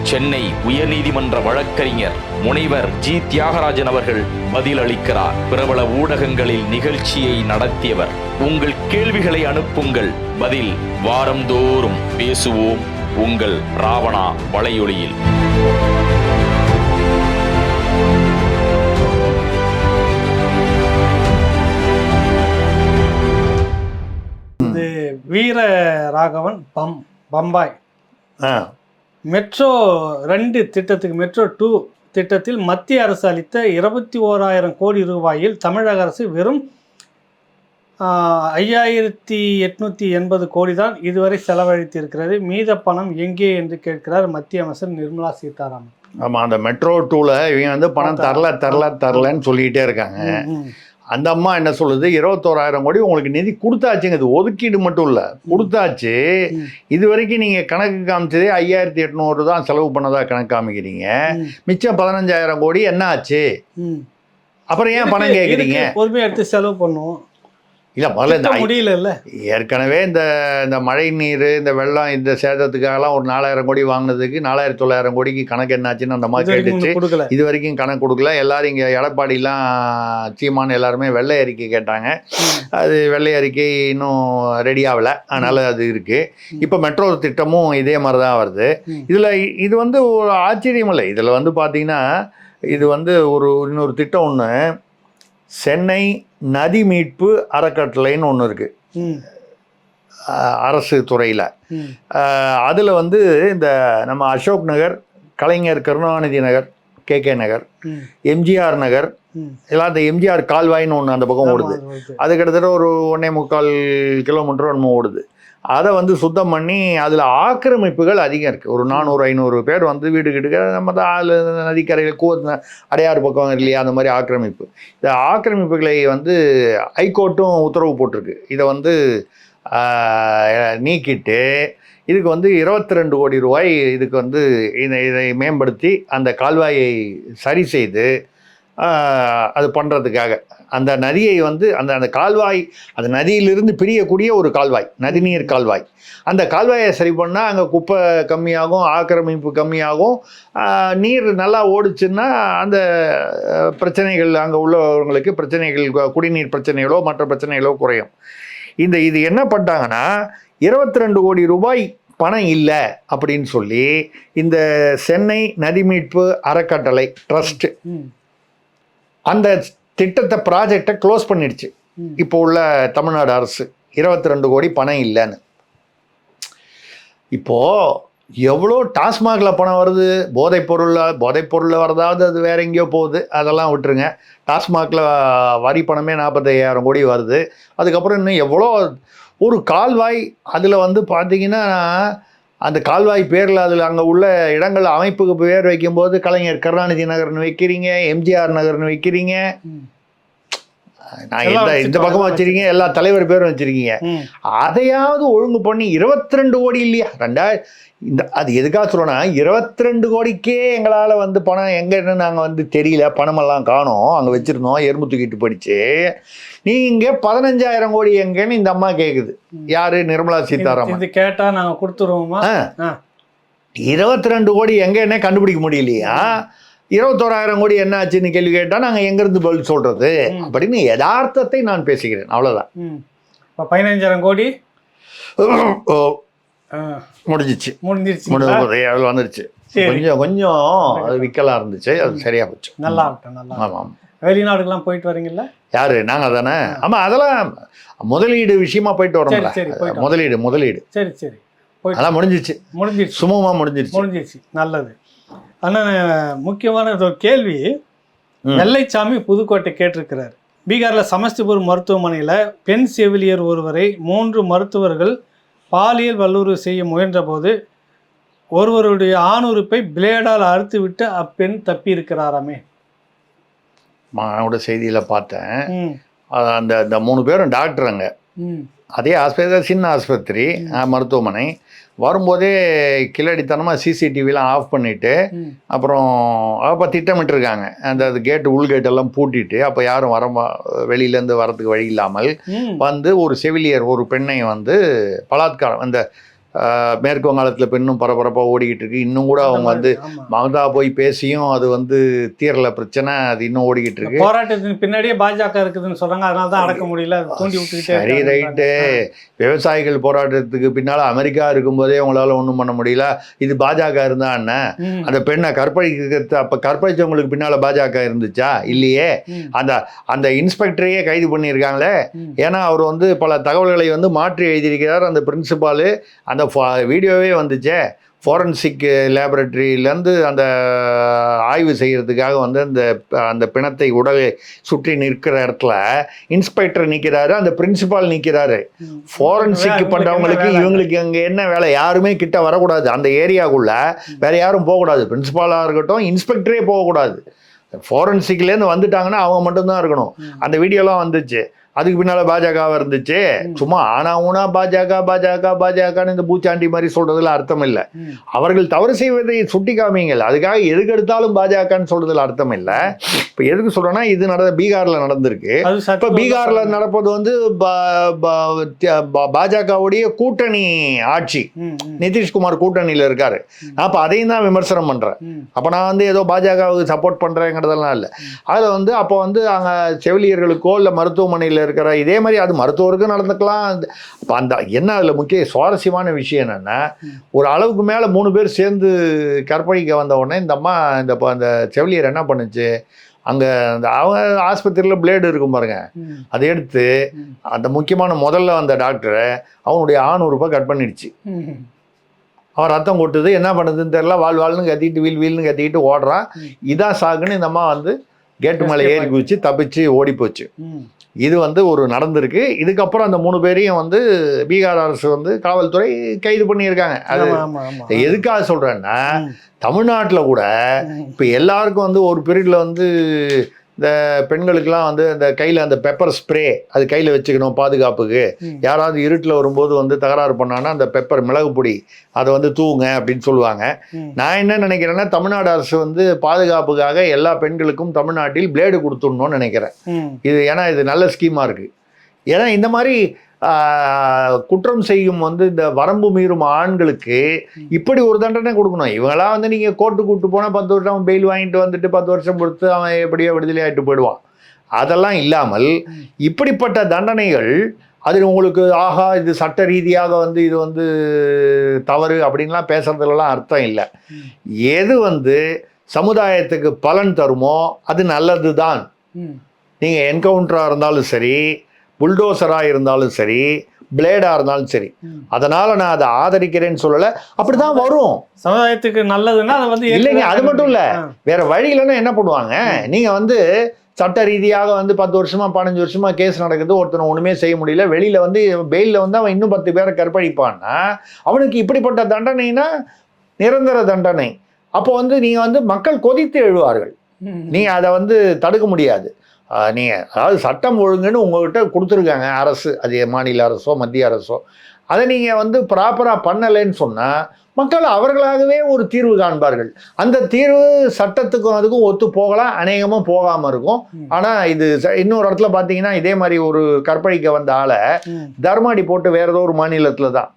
சென்னை உயர்நீதிமன்ற வழக்கறிஞர் முனைவர் ஜி தியாகராஜன் அவர்கள் பதில் அளிக்கிறார். பிரபல ஊடகங்களில் நிகழ்ச்சியை நடத்தியவர். உங்கள் கேள்விகளை அனுப்புங்கள். பதில் வாரந்தோறும் பேசுவோம் உங்கள் ராவணா வலையொலியில். இது வீர ராகவன் பம்பாய் மெட்ரோ 2 திட்டத்துக்கு, மெட்ரோ 2 திட்டத்தில் மத்திய அரசு அளித்த 21,000 கோடி ரூபாயில் தமிழக அரசு வெறும் 5,880 கோடி தான் இதுவரை செலவழித்திருக்கிறது. மீத பணம் எங்கே என்று கேட்கிறார் மத்திய அமைச்சர் நிர்மலா சீதாராமன். ஆமாம், அந்த மெட்ரோ 2ல இவங்க வந்து பணம் தரலன்னு சொல்லிக்கிட்டே இருக்காங்க. அந்த அம்மா என்ன சொல்லுது, 21,000 கோடி உங்களுக்கு நிதி கொடுத்தாச்சுங்க. இது ஒதுக்கீடு மட்டும் இல்லை, கொடுத்தாச்சு. இது வரைக்கும் நீங்கள் கணக்கு காமிச்சதே 5,800 தான் செலவு பண்ணதா கணக்கு காமிக்கிறீங்க. மிச்சம் 15,000 கோடி என்ன ஆச்சு? அப்புறம் ஏன் பணம் கேட்குறீங்க? பொறுமையாக எடுத்து செலவு பண்ணுவோம். இல்லை, முதல்ல முடியல. ஏற்கனவே இந்த மழை நீர், இந்த வெள்ளம், இந்த சேதத்துக்காகலாம் ஒரு 4,000 கோடி வாங்கினதுக்கு 4,900 கோடிக்கு கணக்கு என்னாச்சுன்னு அந்த மாதிரி கேட்டுச்சு. இது வரைக்கும் கணக்கு கொடுக்கல. எல்லாரும் இங்கே எடப்பாடிலாம் சீமான் எல்லாருமே வெள்ளை அறிக்கை கேட்டாங்க. அது வெள்ளை அறிக்கை இன்னும் ரெடி ஆகலை, அதனால் அது இருக்குது. இப்போ மெட்ரோ திட்டமும் இதே மாதிரி தான் வருது. இது வந்து ஒரு ஆச்சரியம் இல்லை. இதில் வந்து பார்த்தீங்கன்னா இது வந்து இன்னொரு திட்டம் ஒன்று, சென்னை நதி மீட்பு அறக்கட்டளைன்னு ஒன்று இருக்குது அரசு துறையில். அதில் வந்து இந்த நம்ம அசோக் நகர், கலைஞர் கருணாநிதி நகர், KK நகர், MGR நகர், எல்லாம் இந்த MGR கால்வாய்னு ஒன்று அந்த பக்கம் ஓடுது. அது கிட்டத்தட்ட ஒரு 1.25 கிலோமீட்டர் நம்ம ஓடுது. அதை வந்து சுத்தம் பண்ணி அதில் ஆக்கிரமிப்புகள் அதிகம் இருக்குது. ஒரு 400-500 பேர் வந்து வீடு கிட்டுக்க நம்ம தான் நதிக்கரையில் அடையாறு பக்கம் இல்லையா, அந்த மாதிரி ஆக்கிரமிப்பு. இந்த ஆக்கிரமிப்புகளை வந்து ஹைகோர்ட்டும் உத்தரவு போட்டிருக்கு. இதை வந்து நீக்கிட்டு இதுக்கு வந்து 22 கோடி ரூபாய் இதுக்கு வந்து இதை மேம்படுத்தி அந்த கால்வாயை சரி செய்து அது பண்ணுறதுக்காக அந்த நதியை வந்து அந்த கால்வாய், அந்த நதியிலிருந்து பிரியக்கூடிய ஒரு கால்வாய், நதிநீர் கால்வாய், அந்த கால்வாயை சரி பண்ணால் அங்கே குப்பை கம்மியாகும், ஆக்கிரமிப்பு கம்மியாகும், நீர் நல்லா ஓடிச்சுன்னா அந்த பிரச்சனைகள் அங்கே உள்ளவங்களுக்கு பிரச்சனைகள், குடிநீர் பிரச்சனைகளோ மற்ற பிரச்சனைகளோ குறையும். இது என்ன பண்ணிட்டாங்கன்னா 22 கோடி ரூபாய் பணம் இல்லை அப்படின்னு சொல்லி இந்த சென்னை நதி மீட்பு அறக்கட்டளை ட்ரஸ்ட் அந்த திட்டத்தை ப்ராஜெக்டை க்ளோஸ் பண்ணிடுச்சு. இப்போ உள்ள தமிழ்நாடு அரசு 22 கோடி பணம் இல்லைன்னு. இப்போது எவ்வளோ டாஸ்மாகில் பணம் வருது, போதைப்பொருளில் வரதாவது அது வேற எங்கேயோ போகுது, அதெல்லாம் விட்டுருங்க. டாஸ்மாகில் வரி பணமே 45,000 கோடி வருது. அதுக்கப்புறம் இன்னும் எவ்வளோ ஒரு கால்வாய், அதில் வந்து பார்த்தீங்கன்னா அந்த கால்வாய் பேரில் அதில் அங்கே உள்ள இடங்கள் அமைப்புக்கு பேர் வைக்கும்போது கலைஞர் கருணாநிதி நகர்னு வைக்கிறீங்க, எம்ஜிஆர் நகர்னு வைக்கிறீங்க, நான் இந்த பக்கமாக வச்சிருக்கீங்க, எல்லா தலைவர் பேரும் வச்சிருக்கீங்க. அதையாவது ஒழுங்கு பண்ணி 22 கோடி இல்லையா, அது எதுக்காக சொல்றோன்னா 22 கோடிக்கே எங்களால் வந்து பணம் எங்கன்னு நாங்கள் வந்து தெரியல, பணமெல்லாம் காணோம், அங்கே வச்சிருந்தோம், எறும்பு தூக்கிட்டு போயிடுச்சு. நீங்க 15,000 கோடி எங்கன்னு இந்த அம்மா கேக்குது. யாரு? நிர்மலா சீதாராமன். இது கேட்டா நாங்க கொடுத்துருவோமா? 22 கோடி எங்கன்னே கண்டுபிடிக்க முடியலையா? 21,000 கோடி என்ன ஆச்சுன்னு கேள்வி கேட்டா நாங்க எங்கிருந்து பதில் சொல்றது அப்படின்னு யதார்த்தத்தை நான் பேசுகிறேன், அவ்வளவுதான். 15,000 கோடி முடிஞ்சிச்சு, வந்துருச்சு. கொஞ்சம் அது விக்கலா இருந்துச்சு, அது சரியா போச்சு. நல்லா ஆமாம். வெளிநாடுகள்லாம் போயிட்டு வரீங்கல்ல? யாரு? நாங்கள் தானே. ஆமாம், அதெல்லாம் முதலீடு விஷயமா போயிட்டு வரோம்ல. முதலீடு சரி சரி அதெல்லாம் முடிஞ்சிச்சு, சுமூகமாக முடிஞ்சிருச்சு. நல்லது. ஆனால் முக்கியமான ஒரு கேள்வி நெல்லைச்சாமி புதுக்கோட்டை கேட்டிருக்கிறார். பீகாரில் சமஸ்திபூர் மருத்துவமனையில் பெண் செவிலியர் ஒருவரை 3 மருத்துவர்கள் பாலியல் வல்லுறவு செய்ய முயன்ற போது ஒருவருடைய ஆணுறுப்பை பிளேடால் அறுத்து விட்டு அப்பெண் தப்பி இருக்கிறாராமே. மானோட செய்தியில் பார்த்தேன். அந்த 3 பேரும் டாக்டருங்க. அதே ஆஸ்பத்திரி, சின்ன ஆஸ்பத்திரி மருத்துவமனை. வரும்போதே கிளடித்தனமாக சிசிடிவிலாம் ஆஃப் பண்ணிவிட்டு அப்புறம் அப்போ திட்டமிட்டுருக்காங்க. அந்த கேட்டு உள்கேட்டெல்லாம் பூட்டிட்டு அப்போ யாரும் வெளியிலேருந்து வரத்துக்கு வழி இல்லாமல் வந்து ஒரு செவிலியர், ஒரு பெண்ணை வந்து பலாத்காரம், அந்த மேற்கு வங்காளத்தில் பெண்ணும் பரபரப்பாக ஓடிக்கிட்டு இருக்கு. இன்னும் கூட அவங்க வந்து மமதா போய் பேசியும் அது வந்து தீரல பிரச்சனை, அது இன்னும் ஓடிக்கிட்டு இருக்கு. போராட்டத்தின் பின்னாடியே பாஜக இருக்குதுன்னு சொல்றாங்க, அதனால தான் அடக்க முடியல, தூண்டி விட்டுக்கிட்டே. சரி, ரைட்டு. விவசாயிகள் போராட்டத்துக்கு பின்னால் அமெரிக்கா இருக்கும்போதே உங்களால் ஒன்றும் பண்ண முடியல. இது பாஜக இருந்தா என்ன? அந்த பெண்ணை கற்பழிக்கிறது, அப்போ கற்பழிச்சவங்களுக்கு பின்னால் பாஜக இருந்துச்சா? இல்லையே. அந்த இன்ஸ்பெக்டரையே கைது பண்ணியிருக்காங்களே. ஏன்னா அவர் வந்து பல தகவல்களை வந்து மாற்றி எழுதியிருக்கிறார். அந்த பிரின்சிபாலு அந்த வீடியோவே வந்துச்சே, ஃபோரன்சிக் லேபரட்டரியிலேருந்து அந்த ஆய்வு செய்கிறதுக்காக வந்து அந்த பிணத்தை உடலை சுற்றி நிற்கிற இடத்துல இன்ஸ்பெக்டர் நிற்கிறாரு, அந்த பிரின்சிபால் நிற்கிறாரு. ஃபோரன்சிக் பண்ணுறவங்களுக்கு இவங்களுக்கு அங்கே என்ன வேலை? யாருமே கிட்ட வரக்கூடாது, அந்த ஏரியாவுக்குள்ள வேற யாரும் போகக்கூடாது. பிரின்சிபாலாக இருக்கட்டும், இன்ஸ்பெக்டரே போகக்கூடாது. ஃபோரன்சிக்லேருந்து வந்துட்டாங்கன்னா அவங்க மட்டும்தான் இருக்கணும். அந்த வீடியோலாம் வந்துச்சு. அதுக்கு பின்னால் பாஜகவாக இருந்துச்சு. சும்மா ஆனா பாஜகன்னு இந்த பூச்சாண்டி மாதிரி சொல்றதுல அர்த்தம் இல்லை. அவர்கள் தவறு செய்வதை சுட்டி காமிங்கள், அதுக்காக எதுக்கு எடுத்தாலும் பாஜகன்னு சொல்றதுல அர்த்தம் இல்லை. இப்போ எதுக்கு சொல்றேன்னா, இது பீகாரில் நடந்திருக்கு. இப்போ பீகாரில் நடப்பது வந்து பாஜகவுடைய கூட்டணி ஆட்சி, நிதிஷ்குமார் கூட்டணியில் இருக்காரு. நான் இப்போ அதையும் தான் விமர்சனம் பண்றேன். அப்போ நான் வந்து ஏதோ பாஜகவுக்கு சப்போர்ட் பண்றேங்கிறதெல்லாம் இல்லை. அதில் வந்து அப்போ வந்து அங்கே செவிலியர்களுக்கோ இல்லை மருத்துவமனையில் இருக்கிற இதே மாதிரி அது மருத்துவருக்கும் நடந்துக்கலாம். அந்த என்ன அதில் முக்கிய சுவாரஸ்யமான விஷயம் என்னன்னா, ஒரு அளவுக்கு மேலே 3 பேர் சேர்ந்து கற்பழிக்க வந்த உடனே இந்த அம்மா அந்த செவிலியர் என்ன பண்ணுச்சு, அங்கே அவங்க ஆஸ்பத்திரியில் பிளேடு இருக்கும் பாருங்க, அதை எடுத்து அந்த முக்கியமான முதல்ல வந்த டாக்டரை அவனுடைய ஆணுறுப்பை கட் பண்ணிடுச்சு. அவன் ரத்தம் கொட்டுது, என்ன பண்ணுதுன்னு தெரியல, வாழ்னு கத்திட்டு வீல்னு கத்திக்கிட்டு ஓடுறான். இதான் சாகுன்னு இந்த அம்மா வந்து கேட்டு மேலே ஏறி குதிச்சு தப்பிச்சு ஓடி போச்சு. இது வந்து ஒரு நடந்திருக்கு. இதுக்கப்புறம் அந்த 3 பேரையும் வந்து பீகார் அரசு வந்து காவல்துறை கைது பண்ணியிருக்காங்க. அது எதுக்காக சொல்கிறேன்னா, தமிழ்நாட்டில் கூட இப்போ எல்லாருக்கும் வந்து ஒரு பீரியடில் வந்து இந்த பெண்களுக்கெல்லாம் வந்து அந்த கையில் அந்த பெப்பர் ஸ்ப்ரே அது கையில் வச்சுக்கணும் பாதுகாப்புக்கு. யாராவது இருட்டில் வரும்போது வந்து தகராறு பண்ணான்னா அந்த பெப்பர் மிளகு பொடி அதை வந்து தூவுங்க அப்படின்னு சொல்லுவாங்க. நான் என்ன நினைக்கிறேன்னா, தமிழ்நாடு அரசு வந்து பாதுகாப்புக்காக எல்லா பெண்களுக்கும் தமிழ்நாட்டில் பிளேடு கொடுத்துடணும்னு நினைக்கிறேன். இது ஏன்னா இது நல்ல ஸ்கீமாக இருக்குது. ஏன்னா இந்த மாதிரி குற்றம் செய்யும் வந்து இந்த வரம்பு மீறும் ஆண்களுக்கு இப்படி ஒரு தண்டனை கொடுக்கணும். இவங்களாம் வந்து நீங்கள் கோர்ட்டு கூப்பிட்டு போனால் 10 வருஷம் பெயில் வாங்கிட்டு வந்துட்டு 10 வருஷம் கொடுத்து அவன் எப்படியோ விடுதலை ஆகிட்டு போயிடுவான். அதெல்லாம் இல்லாமல் இப்படிப்பட்ட தண்டனைகள் அது உங்களுக்கு ஆஹா இது சட்ட ரீதியாக வந்து இது வந்து தவறு அப்படின்லாம் பேசுறதுலாம் அர்த்தம் இல்லை. எது வந்து சமுதாயத்துக்கு பலன் தருமோ அது நல்லது தான். நீங்கள் என்கவுண்டராக இருந்தாலும் சரி, புல்டோசராக இருந்தாலும் சரி, பிளேடாக இருந்தாலும் சரி, அதனால் நான் அதை ஆதரிக்கிறேன்னு சொல்லலை. அப்படி தான் வரும். சமுதாயத்துக்கு நல்லதுன்னா அதை வந்து இல்லைங்க, அது மட்டும் இல்லை, வேறு வழி இல்லைன்னா என்ன பண்ணுவாங்க, நீங்கள் வந்து சட்ட ரீதியாக வந்து 10 வருஷமா 15 வருஷமா கேஸ் நடக்குது, ஒருத்தனை ஒன்றுமே செய்ய முடியல, வெளியில் வந்து பெயிலில் வந்து அவன் இன்னும் 10 பேரை கற்பழிப்பான்னா அவனுக்கு இப்படிப்பட்ட தண்டனைனா நிரந்தர தண்டனை. அப்போ வந்து நீங்கள் வந்து மக்கள் கொதித்து எழுவார்கள். நீங்கள் அதை வந்து தடுக்க முடியாது. நீங்கள் அதாவது சட்டம் ஒழுங்குன்னு உங்கள்கிட்ட கொடுத்துருக்காங்க அரசு, அது மாநில அரசோ மத்திய அரசோ, அதை நீங்கள் வந்து ப்ராப்பராக பண்ணலைன்னு சொன்னால் மக்கள் அவர்களாகவே ஒரு தீர்வு காண்பார்கள். அந்த தீர்வு சட்டத்துக்கும் அதுக்கும் ஒத்து போகலாம், அநேகமாக போகாமல் இருக்கும். ஆனால் இது இன்னொரு இடத்துல பார்த்தீங்கன்னா இதே மாதிரி ஒரு கற்பழிக்க வந்த ஆளை தர்மாடி போட்டு வேற ஏதோ ஒரு மாநிலத்தில் தான்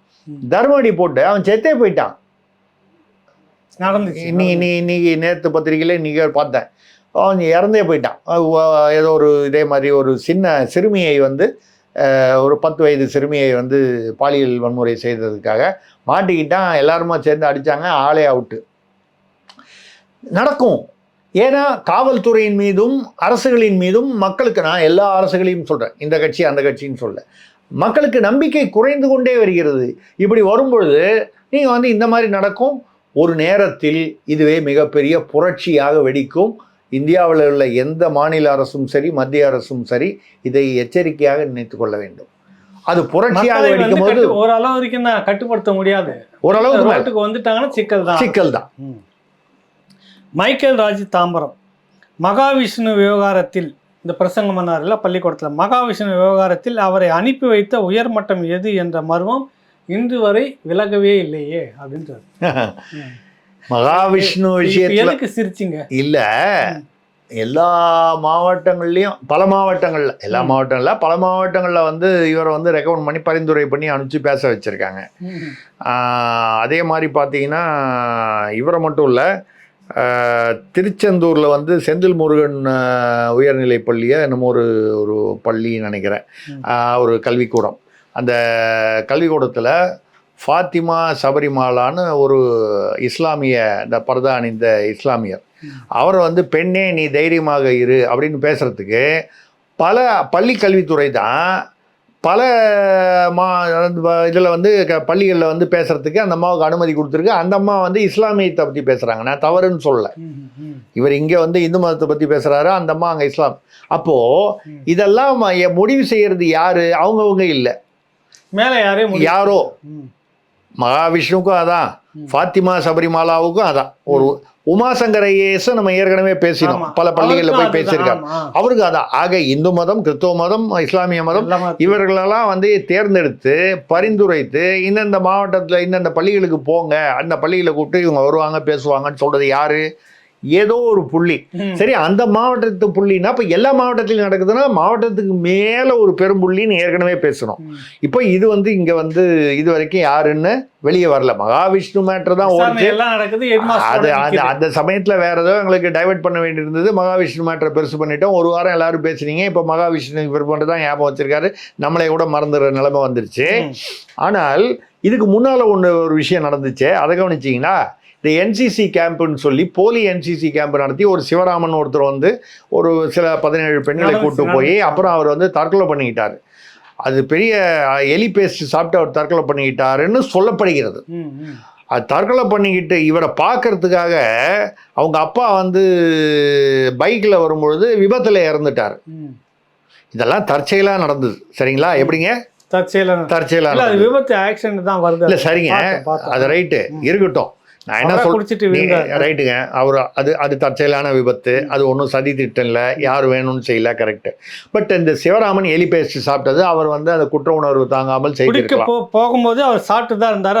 தர்மாடி போட்டு அவன் செத்தே போயிட்டான். இன்னைக்கு நேற்று பத்திரிகையில் இன்றைக்கி பார்த்தேன், அவன் இறந்தே போயிட்டான். ஏதோ ஒரு இதே மாதிரி ஒரு சின்ன சிறுமியை வந்து ஒரு 10 வயது சிறுமியை வந்து பாலியல் வன்முறை செய்ததுக்காக மாட்டிக்கிட்டான். எல்லாருமா சேர்ந்து அடித்தாங்க, ஆளே அவுட்டு. நடக்கும். ஏன்னா காவல்துறையின் மீதும் அரசுகளின் மீதும் மக்களுக்கு, நான் எல்லா அரசுகளையும் சொல்கிறேன், இந்த கட்சி அந்த கட்சின்னு சொல்ல, மக்களுக்கு நம்பிக்கை குறைந்து கொண்டே வருகிறது. இப்படி வரும்பொழுது நீங்கள் வந்து இந்த மாதிரி நடக்கும். ஒரு நேரத்தில் இதுவே மிகப்பெரிய புரட்சியாக வெடிக்கும். இந்தியாவில் உள்ள எந்த மாநில அரசும் சரி மத்திய அரசும் சரி இதை எச்சரிக்கையாக நினைத்து கொள்ள வேண்டும். அது புரட்சியாக வெடிக்கும் போது ஓரளவு வரைக்கும் தான் கட்டுப்படுத்த முடியாது. ஓரளவுக்கு வந்துட்டாங்கன்னா சிக்கல் தான். மைக்கேல் ராஜ் தாம்பரம் மகாவிஷ்ணு விவகாரத்தில் இந்த பிரசங்கம் பண்ணார்ல பள்ளிக்கூடத்தில், மகாவிஷ்ணு விவகாரத்தில் அவரை அனுப்பி வைத்த உயர்மட்டம் எது என்ற மர்மம் இன்று வரை விலகவே இல்லையே அப்படின்றார். மகாவிஷ்ணு விஷயத்துல சிரிச்சிங்க இல்ல, எல்லா மாவட்டங்கள்லையும் பல மாவட்டங்களில் வந்து இவரை வந்து ரெக்கமெண்ட் பண்ணி பரிந்துரை பண்ணி அனுப்பிச்சு பேச வச்சுருக்காங்க. அதே மாதிரி பார்த்தீங்கன்னா இவரை மட்டும் இல்லை, திருச்செந்தூரில் வந்து செந்தில் முருகன் உயர்நிலை பள்ளியை என்னமோ ஒரு பள்ளின்னு நினைக்கிறேன், ஒரு கல்விக்கூடம். அந்த கல்விக்கூடத்தில் ஃபாத்திமா சபரிமாலான்னு ஒரு இஸ்லாமிய, இந்த பர்தா அணிந்த இஸ்லாமியர், அவரை வந்து பெண்ணே நீ தைரியமாக இரு அப்படின்னு பேசுகிறதுக்கு பல பள்ளி கல்வித்துறை தான் பல இதில் வந்து பள்ளிகளில் வந்து பேசுகிறதுக்கு அந்த அம்மாவுக்கு அனுமதி கொடுத்துருக்கு. அந்த அம்மா வந்து இஸ்லாமியத்தை பற்றி பேசுகிறாங்க, நான் தவறுன்னு சொல்லலை. இவர் இங்கே வந்து இந்து மதத்தை பற்றி பேசுகிறாரு, அந்த அம்மா அங்கே இஸ்லாம். அப்போது இதெல்லாம் முடிவு செய்கிறது யார்? அவங்கவுங்க இல்லை, மேலே யாரோ. மகாவிஷ்ணுவுக்கும் அதான், ஃபாத்திமா சபரிமாலாவுக்கும் அதான். ஒரு உமாசங்கர் ஐஏஎஸ் நம்ம ஏற்கனவே பேசினோம், பல பள்ளிகளில் போய் பேசியிருக்காங்க, அவருக்கு அதான். ஆக இந்து மதம், கிறிஸ்தவ மதம், இஸ்லாமிய மதம் இவர்களெல்லாம் வந்து தேர்ந்தெடுத்து பரிந்துரைத்து இந்தந்த மாவட்டத்தில் இந்தந்த பள்ளிகளுக்கு போங்க, அந்த பள்ளிகளை கூப்பிட்டு இவங்க வருவாங்க பேசுவாங்கன்னு சொல்கிறது யாரு? ஏதோ ஒரு புள்ளி. சரி, அந்த மாவட்டத்து புள்ளின்னா இப்போ எல்லா மாவட்டத்திலும் நடக்குதுன்னா மாவட்டத்துக்கு மேலே ஒரு பெரும்புள்ளின்னு ஏற்கனவே பேசணும். இப்போ இது வந்து இங்கே வந்து இது வரைக்கும் யாருன்னு வெளியே வரல. மகாவிஷ்ணு மேட்ரு தான் ஓடுச்சு. அது அந்த சமயத்தில் வேற ஏதோ எங்களுக்கு டைவெர்ட் பண்ண வேண்டியிருந்தது. மகாவிஷ்ணு மேட்ரை பெருசு பண்ணிட்டோம். ஒரு வாரம் எல்லாரும் பேசுனீங்க, இப்போ மகாவிஷ்ணு இவர் மட்டும் தான் ஞாபகம் வச்சிருக்காரு, நம்மளே கூட மறந்துடுற நிலைமை வந்துருச்சு. ஆனால் இதுக்கு முன்னால் ஒரு விஷயம் நடந்துச்சு, அதை கவனிச்சிங்கன்னா, இந்த என்சிசி கேம்புன்னு சொல்லி போலி என்சிசி கேம்ப் நடத்தி ஒரு சிவராமன் ஒருத்தர் வந்து ஒரு சில 17 பெண்களை கூட்டு போய் அப்புறம் அவர் வந்து தற்கொலை பண்ணிக்கிட்டார். அது பெரிய எலி பேஸ்ட் சாப்பிட்டு அவர் தற்கொலை பண்ணிக்கிட்டாருன்னு சொல்லப்படுகிறது. அது தற்கொலை பண்ணிக்கிட்டு இவரை பார்க்கறதுக்காக அவங்க அப்பா வந்து பைக்கில் வரும்பொழுது விபத்தில் இறந்துட்டார். இதெல்லாம் தற்செயலாக நடந்தது. சரிங்களா? எப்படிங்க? தற்செயலாக விபத்து ஆக்சிடென்ட் தான் வருது. இல்லை சரிங்க, அது ரைட்டு இருக்கட்டும். நான் என்ன ரைட்டுங்க, அவர் அது தற்செயலான விபத்து, அது ஒன்றும் சதி திட்டம் இல்லை, யார் வேணும்னு செய்யல, கரெக்டு. பட் இந்த சிவராமன் எலி பேஸ்ட் சாப்பிட்டது அவர் வந்து அந்த குற்ற உணர்வு தாங்காமல் செய்திருக்கலாம். போகும்போது அவர் சாப்பிட்டு தான் இருந்தார்.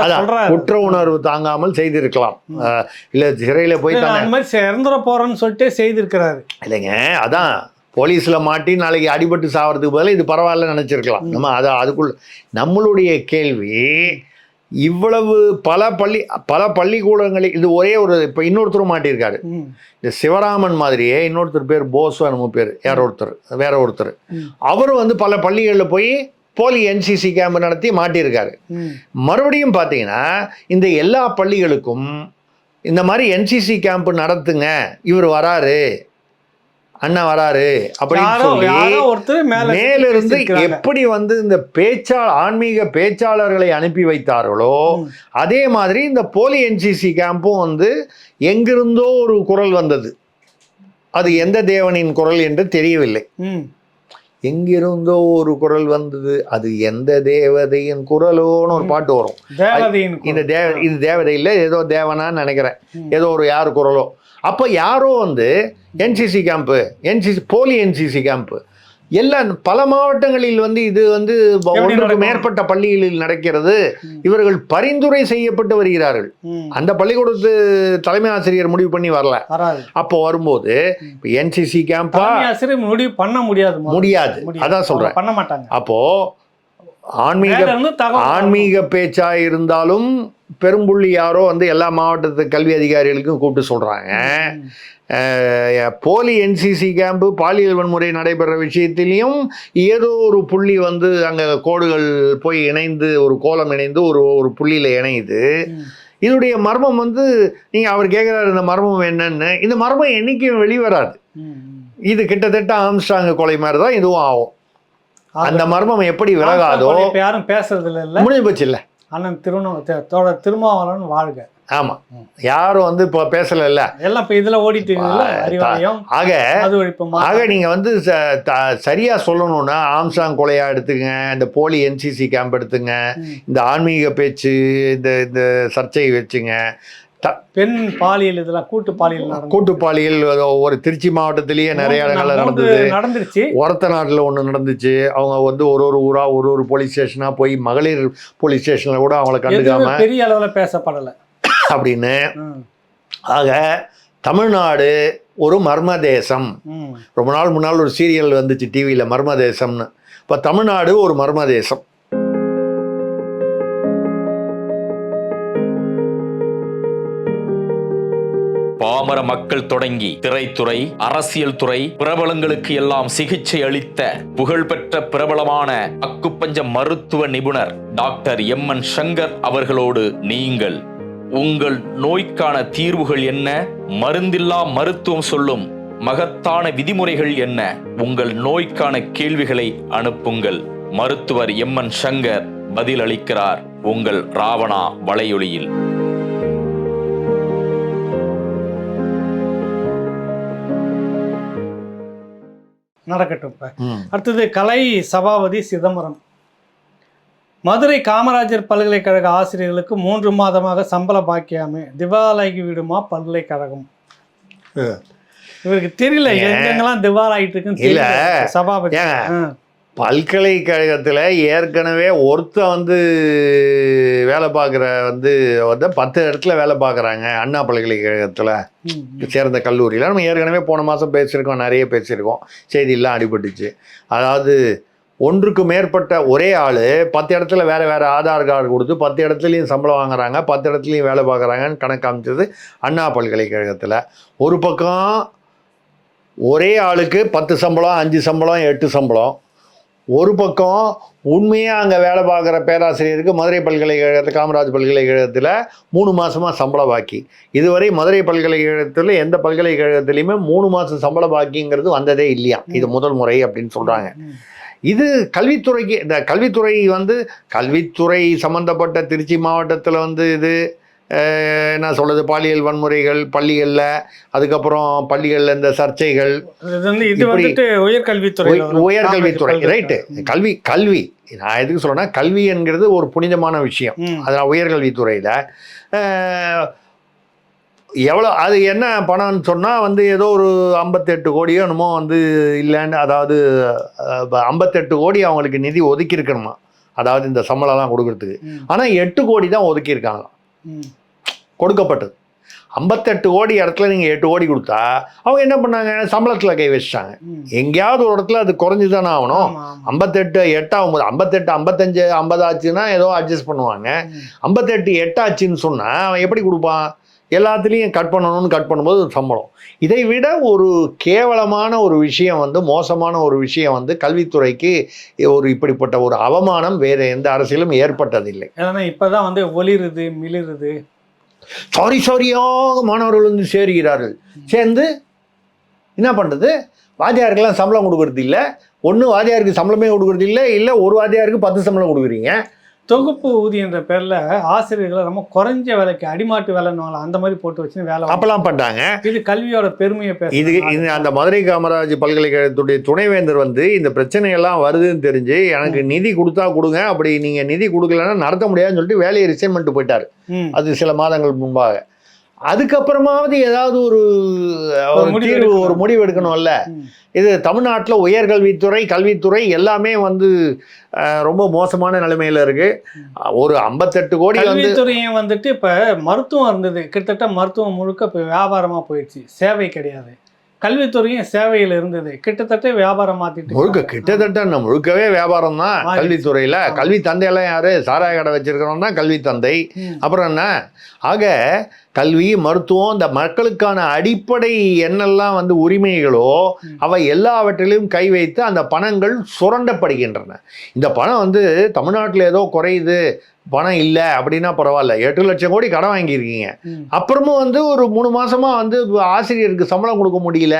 குற்ற உணர்வு தாங்காமல் செய்திருக்கலாம். இல்லை சிறையில் போய் இறந்துட போறோன்னு சொல்லிட்டு செய்திருக்கிறாரு. இல்லைங்க, அதான் போலீஸில் மாட்டி நாளைக்கு அடிபட்டு சாகிறதுக்கு பதிலாக இது பரவாயில்ல நினச்சிருக்கலாம். நம்ம அதுக்குள்ள நம்மளுடைய கேள்வி, இவ்வளவு பல பள்ளிக்கூடங்களில் இது ஒரே ஒரு, இப்போ இன்னொருத்தரும் மாட்டியிருக்காரு. இந்த சிவராமன் மாதிரியே இன்னொருத்தர் பேர் போஸ், நம்ம பேர் வேற ஒருத்தர், அவரும் வந்து பல பள்ளிகளில் போய் போலி என்சிசி கேம்ப் நடத்தி மாட்டியிருக்காரு. மறுபடியும் பார்த்தீங்கன்னா இந்த எல்லா பள்ளிகளுக்கும் இந்த மாதிரி என்சிசி கேம்ப் நடத்துங்க, இவர் வராரு, அண்ணா வராரு அப்படின்னு சொல்லி மேலிருந்து எப்படி வந்து இந்த ஆன்மீக பேச்சாளர்களை அனுப்பி வைத்தார்களோ அதே மாதிரி இந்த போலி என்சிசி கேம்பும் வந்து எங்கிருந்தோ ஒரு குரல் வந்தது. அது எந்த தேவனின் குரல் என்று தெரியவில்லை. எங்கிருந்தோ ஒரு குரல் வந்தது, அது எந்த தேவதையின் குரலோன்னு ஒரு பாட்டு வரும். இது தேவதை இல்லை, ஏதோ தேவனான்னு நினைக்கிறேன், ஏதோ ஒரு யார் குரலோ. அப்போ யாரோ வந்து என்சிசி கேம்ப்பு, போலி என்சிசி கேம்ப்பு எல்லாம் பல மாவட்டங்களில் வந்து இது வந்து ஒன்றுக்கு மேற்பட்ட பள்ளிகளில் நடக்கிறது. இவர்கள் பரிந்துரை செய்யப்பட்டு வருகிறார்கள். அந்த பள்ளிக்கூடத்து தலைமை ஆசிரியர் முடிவு பண்ணி வரல. அப்போ வரும்போது என்சிசி கேம்பா முடிவு பண்ண முடியாது. அதான் சொல்றேன், பண்ண மாட்டாங்க. அப்போ ஆன்மீக பேச்சா இருந்தாலும் பெரும்புள்ளி யாரோ வந்து எல்லா மாவட்டத்து கல்வி அதிகாரிகளுக்கும் கூப்பிட்டு சொல்றாங்க, போலி என்சிசி கேம்பு பாலியல் வன்முறை நடைபெற விஷயத்திலையும் ஏதோ ஒரு புள்ளி வந்து அங்கே கோடுகள் போய் இணைந்து ஒரு கோலம் இணைந்து ஒரு புள்ளியில் இணையுது. இதனுடைய மர்மம் வந்து நீங்கள் அவர் கேட்குறாரு இந்த மர்மம் என்னன்னு. இந்த மர்மம் என்னைக்கும் வெளிவராது. இது கிட்டத்தட்ட ஆம்ஸ்ட்ராங் கொலை மாதிரி தான் இதுவும் ஆகும். அந்த மர்மம் எப்படி விலகாதோ யாரும் பேசுறது இல்லை, முடிஞ்சு போச்சு. இல்லை அண்ணன் திருமாவளவன் வாழ்க. ஆமா, யாரும் வந்து இப்போ பேசல, எல்லாம் இப்போ இதில் ஓடிட்டு. ஆக நீங்க வந்து சரியா சொல்லணும்னா ஆம்ஸ்ட்ராங் கொலையா எடுத்துங்க, இந்த போலி என்சிசி கேம்ப் எடுத்துங்க, இந்த ஆன்மீக பேச்சு, இந்த சர்ச்சை வச்சுங்க, பெண் பாலியல், இதெல்லாம் கூட்டு பாலியல் ஒரு திருச்சி மாவட்டத்திலேயே நிறைய இடங்கள்ல நடந்துருச்சு. ஒரத்த நாட்டில் ஒன்று நடந்துச்சு. அவங்க வந்து ஒரு ஊரா ஒரு போலீஸ் ஸ்டேஷனா போய் மகளிர் போலீஸ் ஸ்டேஷன்ல கூட அவங்கள கண்டுக்காம பெரிய அளவில் பேசப்படலை அப்படின்னு. ஆக தமிழ்நாடு ஒரு மர்ம தேசம். ரொம்ப நாள் முன்னால் ஒரு சீரியல் வந்துச்சு டிவியில், மர்ம தேசம்னு. இப்போ தமிழ்நாடு ஒரு மர்ம தேசம். பாமர மக்கள் தொடங்கி திரைத்துறை, அரசியல் துறை பிரபலங்களுக்கு எல்லாம் சிகிச்சை அளித்த புகழ்பெற்ற பிரபலமான அக்குப்பஞ்ச மருத்துவ நிபுணர் டாக்டர் எம்.என். சங்கர் அவர்களோடு நீங்கள் உங்கள் நோய்க்கான தீர்வுகள் என்ன, மருந்தில்லா மருத்துவம் சொல்லும் மகத்தான விதிமுறைகள் என்ன, உங்கள் நோய்க்கான கேள்விகளை அனுப்புங்கள். மருத்துவர் எம்.என். சங்கர் பதிலளிக்கிறார் உங்கள் ராவணா வலையொலியில். நடக்கட்டும். அடுத்தது கலை சபாபதி சிதம்பரம். மதுரை காமராஜர் பல்கலைக்கழக ஆசிரியர்களுக்கு 3 மாதமாக சம்பள பாக்கியாமே, திவாலாகி விடுமா பல்கலைக்கழகம். இவருக்கு தெரியல எங்கெங்கெல்லாம் திவாலாகிட்டு இருக்குன்னு. சபாபதி பல்கலைக்கழகத்தில் ஏற்கனவே ஒருத்தன் வந்து வேலை பார்க்குற வந்து 10 இடத்துல வேலை பார்க்குறாங்க. அண்ணா பல்கலைக்கழகத்தில் சேர்ந்த கல்லூரியில் நம்ம ஏற்கனவே போன மாதம் பேசியிருக்கோம், நிறைய பேசியிருக்கோம், செய்தியெல்லாம் அடிபட்டுச்சு. அதாவது ஒன்றுக்கு மேற்பட்ட ஒரே ஆள் 10 இடத்துல வேறு ஆதார் கார்டு கொடுத்து 10 இடத்துலையும் சம்பளம் வாங்குறாங்க, 10 இடத்துலையும் வேலை பார்க்குறாங்கன்னு கணக்கு அமைச்சது அண்ணா பல்கலைக்கழகத்தில். ஒரு பக்கம் ஒரே ஆளுக்கு 10 சம்பளம், 5 சம்பளம், 8 சம்பளம். ஒரு பக்கம் உண்மையாக அங்கே வேலை பார்க்குற பேராசிரியருக்கு மதுரை பல்கலைக்கழகத்தில், காமராஜ் பல்கலைக்கழகத்தில் 3 மாதமாக சம்பள பாக்கி. இதுவரை மதுரை பல்கலைக்கழகத்தில் எந்த பல்கலைக்கழகத்துலேயுமே 3 மாதம் சம்பள பாக்கிங்கிறது வந்ததே இல்லையா. இது முதல் முறை அப்படின்னு சொல்கிறாங்க. இது கல்வித்துறைக்கு, இந்த கல்வித்துறை வந்து கல்வித்துறை சம்மந்தப்பட்ட திருச்சி மாவட்டத்தில் வந்து இது என்ன சொல்கிறது, பாலியல் வன்முறைகள் பள்ளிகளில், அதுக்கப்புறம் பள்ளிகளில் இந்த சர்ச்சைகள், இது வந்துட்டு உயர்கல்வித்துறை உயர்கல்வித்துறை ரைட்டு. கல்வி நான் எதுக்கு சொல்றேன்னா, கல்வி என்கிறது ஒரு புனிதமான விஷயம். அதில் உயர்கல்வித்துறையில் எவ்வளோ அது என்ன பணம்னு சொன்னால் வந்து ஏதோ ஒரு 58 கோடியோ என்னமோ வந்து இல்லைன்னு, அதாவது 58 கோடி அவங்களுக்கு நிதி ஒதுக்கியிருக்கணுமா, அதாவது இந்த சம்பளம்லாம் கொடுக்கறதுக்கு. ஆனால் 8 கோடி தான் ஒதுக்கியிருக்காங்க கொடுக்கப்பட்டது. 58 கோடி இடத்துல நீங்கள் 8 கோடி கொடுத்தா அவங்க என்ன பண்ணாங்க, சம்பளத்தில் கை வச்சிட்டாங்க. எங்கேயாவது ஒரு இடத்துல அது குறைஞ்சி தானே ஆகணும். 58 8 ஆகும்போது 58 55 50 ஆச்சுன்னா ஏதோ அட்ஜஸ்ட் பண்ணுவாங்க. 58 8 ஆச்சுன்னு சொன்னால் அவன் எப்படி கொடுப்பான்? எல்லாத்துலேயும் கட் பண்ணணும்னு கட் பண்ணும்போது சம்பளம். இதை விட ஒரு கேவலமான ஒரு விஷயம் வந்து, மோசமான ஒரு விஷயம் வந்து கல்வித்துறைக்கு ஒரு இப்படிப்பட்ட ஒரு அவமானம் வேறு எந்த அரசியலும் ஏற்பட்டதில்லை. ஏன்னா இப்போதான் வந்து ஒளிருது மிளிருது, சாரியாக மாணவர்கள் வந்து சேருகிறார்கள். சேர்ந்து என்ன பண்ணுறது, வாத்தியாருக்கெல்லாம் சம்பளம் கொடுக்கறது இல்லை. ஒன்று வாத்தியாருக்கு சம்பளமே கொடுக்கறது இல்லை, இல்லை ஒரு வாத்தியாருக்கு 10 சம்பளம் கொடுக்குறீங்க. தொகுப்பு ஊதியன்ற பேரில் ஆசிரியர்களை ரொம்ப குறைஞ்ச வேலைக்கு அடிமாட்டு வேலைன்னு அந்த மாதிரி போட்டு வச்சு வேலை அப்பெல்லாம் பண்ணாங்க. இது கல்வியோட பெருமையை இது அந்த மதுரை காமராஜ் பல்கலைக்கழகத்துடைய துணைவேந்தர் வந்து இந்த பிரச்சனையெல்லாம் வருதுன்னு தெரிஞ்சு எனக்கு நிதி கொடுத்தா கொடுங்க, அப்படி நீங்கள் நிதி கொடுக்கலன்னா நடத்த முடியாதுன்னு சொல்லிட்டு வேலையை ரிசைன் பண்ணிட்டு போயிட்டார். அது சில மாதங்கள் முன்பாக. அதுக்கப்புறமாவது ஏதாவது ஒரு முடிவு எடுக்கணும்ல. இது தமிழ்நாட்டில் உயர்கல்வித்துறை கல்வித்துறை எல்லாமே வந்து ரொம்ப மோசமான நிலைமையில இருக்கு. ஒரு 58 கோடி கல்வித்துறையும் வந்துட்டு இப்போ மருத்துவம் இருந்தது, கிட்டத்தட்ட மருத்துவம் முழுக்க இப்போ வியாபாரமாக போயிடுச்சு, சேவை கிடையாது. கல்வித்துறையும் சேவையில் இருந்தது, கிட்டத்தட்ட வியாபாரம் மாற்றிட்டு கிட்டத்தட்ட முழுக்கவே வியாபாரம் தான் கல்வித்துறையில். கல்வி தந்தையெல்லாம் யாரு? சாராய கடை வச்சிருக்கிறோம் தான் கல்வி தந்தை. அப்புறம் என்ன? ஆக கல்வி மருத்துவம் இந்த மக்களுக்கான அடிப்படை என்னெல்லாம் வந்து உரிமைகளோ அவை எல்லாவற்றிலும் கை வைத்து அந்த பணங்கள் சுரண்டப்படுகின்றன. இந்த பணம் வந்து தமிழ்நாட்டில் ஏதோ குறையுது, பணம் இல்லை அப்படின்னா பரவாயில்ல. 8 லட்சம் கோடி கடன் வாங்கியிருக்கீங்க. அப்புறமும் வந்து ஒரு 3 மாசமா வந்து ஆசிரியருக்கு சம்பளம் கொடுக்க முடியல.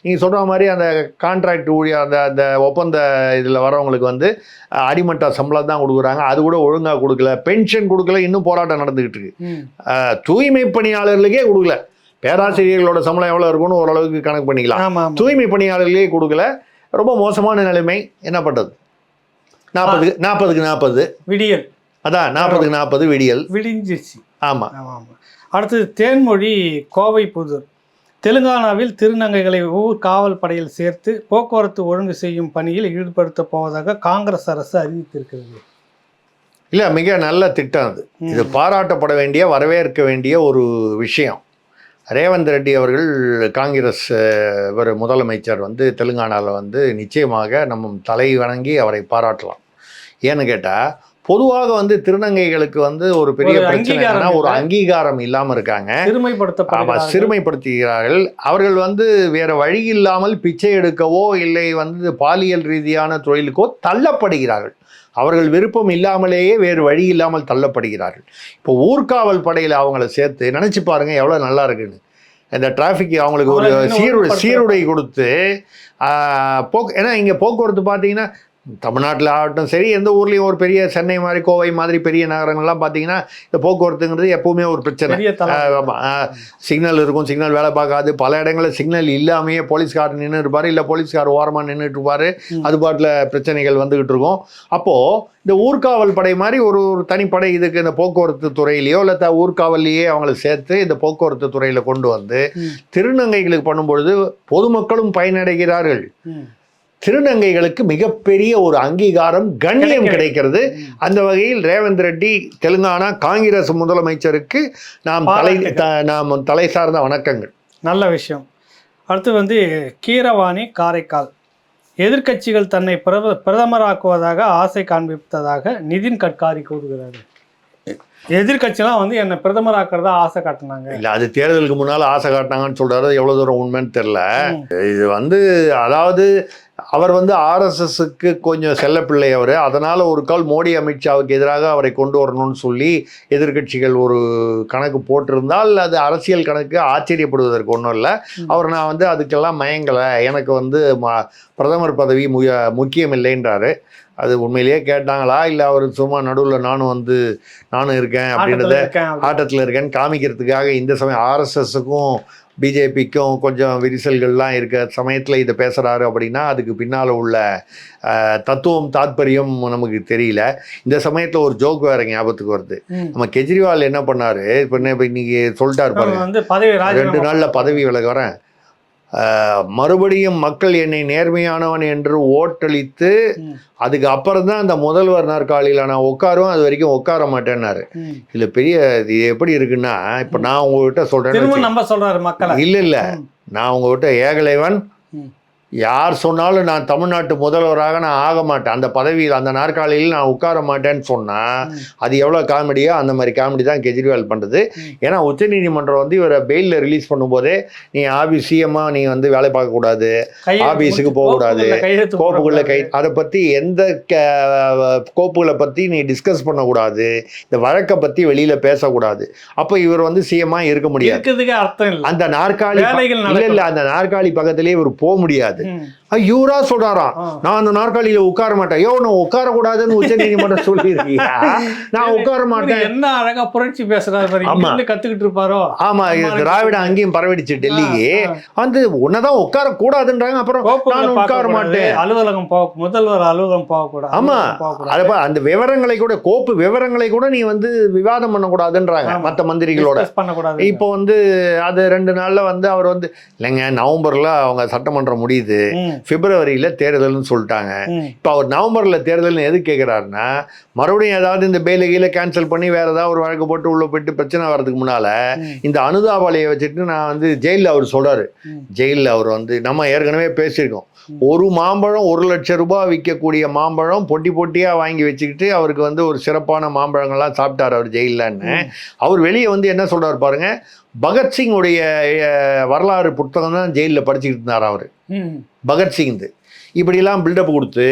நீங்கள் சொல்கிற மாதிரி அந்த கான்ட்ராக்ட் ஊழியர் அந்த ஒப்பந்த இதில் வரவங்களுக்கு வந்து அடிமட்ட சம்பளம் தான் கொடுக்குறாங்க. அது கூட ஒழுங்காக கொடுக்கல. பென்ஷன் கொடுக்கல, இன்னும் போராட்டம் நடந்துக்கிட்டு இருக்கு. தூய்மை பணியாளர்களுக்கே கொடுக்கல. பேராசிரியர்களோட சம்பளம் எவ்வளோ இருக்குன்னு ஓரளவுக்கு கணக்கு பண்ணிக்கலாம். தூய்மை பணியாளர்களே கொடுக்கல. ரொம்ப மோசமான நிலைமை. என்ன பண்ணுறது? 40க்கு 40 விடியல். அதான் 40க்கு 40 விடிஞ்சிச்சு. ஆமாம். அடுத்தது தேன்மொழி கோவை புதூர். தெலுங்கானாவில் திருநங்கைகளை ஊர் காவல் படையில் சேர்த்து போக்குவரத்து ஒழுங்கு செய்யும் பணியில் ஈடுபடுத்த போவதாக காங்கிரஸ் அரசு அறிவித்திருக்கிறது. இல்லை, மிக நல்ல திட்டம் அது. இது பாராட்டப்பட வேண்டிய, வரவேற்க வேண்டிய ஒரு விஷயம். ரேவந்த் ரெட்டி அவர்கள் காங்கிரஸ் ஒரு முதலமைச்சர் வந்து தெலுங்கானாவில் வந்து நிச்சயமாக நம்ம தலை வணங்கி அவரை பாராட்டலாம். ஏன்னு கேட்டால், பொதுவாக வந்து திருநங்கைகளுக்கு வந்து ஒரு பெரிய பிரச்சனை, ஒரு அங்கீகாரம் இல்லாமல் இருக்காங்க, சிறுமைப்படுத்துகிறார்கள். அவர்கள் வந்து வேற வழி இல்லாமல் பிச்சை எடுக்கவோ இல்லை வந்து பாலியல் ரீதியான தொழிலுக்கோ தள்ளப்படுகிறார்கள். அவர்கள் விருப்பம் இல்லாமலேயே வேறு வழி இல்லாமல் தள்ளப்படுகிறார்கள். இப்போ ஊர்காவல் படையில் அவங்கள சேர்த்து நினச்சி பாருங்க எவ்வளோ நல்லா இருக்குன்னு. இந்த டிராஃபிக் அவங்களுக்கு ஒரு சீருடை கொடுத்து ஏன்னா இங்கே போக்குவரத்து பார்த்தீங்கன்னா தமிழ்நாட்டில் ஆகட்டும் சரி, எந்த ஊர்லேயும் ஒரு பெரிய சென்னை மாதிரி கோவை மாதிரி பெரிய நகரங்கள்லாம் பார்த்தீங்கன்னா இந்த போக்குவரத்துங்கிறது எப்போவுமே ஒரு பிரச்சனை. சிக்னல் இருக்கும், சிக்னல் வேலை பார்க்காது. பல இடங்களில் சிக்னல் இல்லாமையே போலீஸ்கார் நின்று இருப்பார், இல்லை போலீஸ்கார் ஓரமாக நின்றுட்டு இருப்பார். அது பாட்டில் பிரச்சனைகள் வந்துக்கிட்டு இருக்கும். அப்போது இந்த ஊர்காவல் படை மாதிரி ஒரு தனிப்படை இதுக்கு இந்த போக்குவரத்து துறையிலையோ இல்லை ஊர்காவல்லையே அவங்கள சேர்த்து இந்த போக்குவரத்து துறையில் கொண்டு வந்து திருநங்கைகளுக்கு பண்ணும்பொழுது பொதுமக்களும் பயனடைகிறார்கள். திருநங்கைகளுக்கு மிகப்பெரிய ஒரு அங்கீகாரம், கண்ணியம் கிடைக்கிறது. அந்த வகையில் ரேவந்த் ரெட்டி தெலுங்கானா காங்கிரஸ் முதலமைச்சருக்கு நாம் தலை சார்ந்த வணக்கங்கள். நல்ல விஷயம். அடுத்து வந்து கீரவாணி காரைக்கால். எதிர்க்கட்சிகள் தன்னை பிரதமராக்குவதாக ஆசை காண்பித்ததாக நிதின் கட்காரி கூறுகிறார். எதிர்கட்சியெல்லாம் வந்து என்னை பிரதமராக்கிறதா ஆசை காட்டினாங்க. இல்லை, அது தேர்தலுக்கு முன்னால் ஆசை காட்டினாங்கன்னு சொல்கிறாரு. எவ்வளோ தூரம் உண்மைன்னு தெரில. இது வந்து அதாவது அவர் வந்து ஆர்எஸ்எஸ்க்கு கொஞ்சம் செல்லப்பிள்ளை அவர். அதனால் ஒரு கால் மோடி அமித்ஷாவுக்கு எதிராக அவரை கொண்டு வரணும்னு சொல்லி எதிர்க்கட்சிகள் ஒரு கணக்கு போட்டிருந்தால் அது அரசியல் கணக்கு, ஆச்சரியப்படுவதற்கு ஒன்றும் இல்லை. அவர் நான் வந்து அதுக்கெல்லாம் மயங்கலை, எனக்கு வந்து பிரதமர் பதவி முக்கியம் இல்லைன்றாரு. அது உண்மையிலேயே கேட்டாங்களா இல்லை அவர் சும்மா நடுவில் நானும் இருக்கேன் அப்படின்றத ஆட்டத்தில் இருக்கேன்னு காமிக்கிறதுக்காக இந்த சமயம் ஆர்எஸ்எஸ்ஸுக்கும் பிஜேபிக்கும் கொஞ்சம் விரிசல்கள்லாம் இருக்க சமயத்தில் இதை பேசுகிறாரு அப்படின்னா அதுக்கு பின்னால் உள்ள தத்துவம் தாத்பரியம் நமக்கு தெரியல. இந்த சமயத்தில் ஒரு ஜோக் வேற ஞாபகத்துக்கு வருது. நம்ம கெஜ்ரிவால் என்ன பண்ணாரு, இப்போ இன்னைக்கு சொல்லிட்டாரு பாருங்க, 2 நாளில் பதவி விலக வரேன், மறுபடியும் மக்கள் என்னை நேர்மையானவன் என்று ஓட்டளித்து அதுக்கு அப்புறம் தான் அந்த முதல்வர் நாற்காலியில் நான் உட்காருவேன், அது வரைக்கும் உட்கார மாட்டேன்னாரு. இதுல பெரிய இது எப்படி இருக்குன்னா, இப்ப நான் உங்ககிட்ட சொல்றேன், இல்ல நான் உங்ககிட்ட ஏகலைவன், யார் சொன்னாலும் நான் தமிழ்நாட்டு முதல்வராக நான் ஆக மாட்டேன், அந்த பதவியில் அந்த நாற்காலியில் நான் உட்கார மாட்டேன்னு சொன்னால் அது எவ்வளோ காமெடியோ அந்த மாதிரி காமெடி தான் கெஜ்ரிவால் பண்ணுறது. ஏன்னா உச்சநீதிமன்றம் வந்து இவரை பெயிலில் ரிலீஸ் பண்ணும்போதே நீ ஆஃபீஸ் சிஎம்மா நீ வந்து வேலை பார்க்கக்கூடாது, ஆஃபீஸுக்கு போகக்கூடாது, கோப்புகளில் அதை பற்றி எந்த கோப்புகளை பற்றி நீ டிஸ்கஸ் பண்ணக்கூடாது, இந்த வழக்கை பற்றி வெளியில் பேசக்கூடாது. அப்போ இவர் வந்து சிஎம்மா இருக்க முடியாது, அந்த நாற்காலி இல்லை அந்த நாற்காலி பக்கத்திலேயே இவர் போக முடியாது. இவரா சொல்றாராம், நான் அந்த நாற்காலியில உட்கார மாட்டேன். நான் உட்கார கூடாதுன்னு உச்ச நீதிமன்றம் சொல்லி இருக்கீங்க, நான் உட்கார மாட்டேன். என்ன அழகா புரட்சி பேசுறாரு, கத்துக்கிட்டு இருப்பாரோ. ஆமா, திராவிட அங்கேயும் பரவடிச்சு டெல்லிக்கு வந்து உன்னதான் உட்கார கூடாதுன்றாங்க. அப்புறம் நான் உட்கார மாட்டேன், அலுவலகம் முதல்வர் அலுவலகம் போகக்கூடாது. ஆமா, அந்த விவரங்களை கூட கோப்பு விவரங்களை கூட நீ வந்து விவாதம் பண்ணக்கூடாதுன்றாங்க மற்ற மந்திரிகளோட. இப்போ வந்து அது 2 நாள்ல வந்து அவர் வந்து இல்லைங்க, நவம்பர்ல அவங்க சட்டமன்றம் முடியுது, பிப்ரவரியில தேர்தல்னு சொல்லிட்டாங்க. இப்போ அவர் நவம்பர்ல தேர்தல் எது கேட்கிறாருன்னா, மறுபடியும் ஏதாவது இந்த பெயில கேன்சல் பண்ணி வேற ஏதாவது ஒரு வழக்கு போட்டு உள்ள போயிட்டு பிரச்சனை வர்றதுக்கு முன்னால இந்த அனுதாபாலையை வச்சுட்டு நான் வந்து ஜெயிலில் அவர் சொல்றாரு. ஜெயிலில் அவர் வந்து நம்ம ஏற்கனவே பேசியிருக்கோம், ஒரு மாம்பழம் 1 லட்சம் ரூபாய் விற்கக்கூடிய மாம்பழம் பொட்டியா வாங்கி வச்சுக்கிட்டு அவருக்கு வந்து ஒரு சிறப்பான மாம்பழங்கள்லாம் சாப்பிட்டார் அவர் ஜெயிலன்னு. அவர் வெளியே வந்து என்ன சொல்றாரு பாருங்க, பகத்சிங் உடைய வரலாறு புத்தகம் தான் ஜெயிலில் படிச்சுக்கிட்டு இருந்தார் அவர். பகத்சிங் இப்படிலாம் பில்டப் கொடுத்து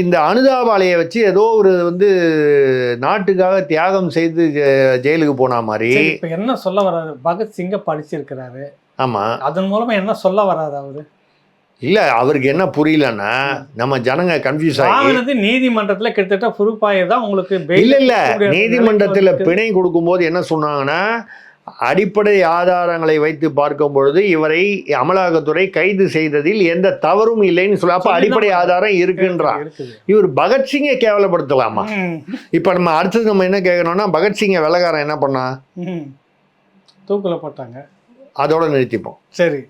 இந்த அனுதாபாலையை வச்சு ஏதோ ஒரு வந்து நாட்டுக்காக தியாகம் செய்து ஜெயிலுக்கு போன மாதிரி. இப்போ என்ன சொல்ல வர்றாரு, பகத்சிங்கை படிச்சிருக்கிறாரு, ஆமா, அதன் மூலமா என்ன சொல்ல வர்றாரு அவரு? இல்ல, அவருக்கு என்ன புரியலன்னா, நம்ம ஜனங்க கன்ஃபியூஸ் ஆகி நீதிமன்றத்துல கிட்டத்தட்ட ப்ரூஃபாயர் தான் உங்களுக்கு இல்ல நீதிமன்றத்துல பிணை கொடுக்கும்போது என்ன சொன்னாங்கன்னா, அடிப்படை ஆதாரங்களை வைத்து பார்க்கும் பொழுது இவரை அமலாக்கத்துறை கைது செய்ததில் எந்த தவறும் இல்லைன்னு சொல்ல, அப்ப அடிப்படை ஆதாரம் இருக்குன்றான். இவர் பகத்சிங்கை கேவலப்படுத்தலாமா? இப்ப நம்ம அடுத்தது நம்ம என்ன கேட்கணும்னா, பகத்சிங்கை வெள்ளக்காரன் என்ன பண்ணா, தூக்குல போட்டாங்க, அதோட நிறுத்திப்போம். சரி,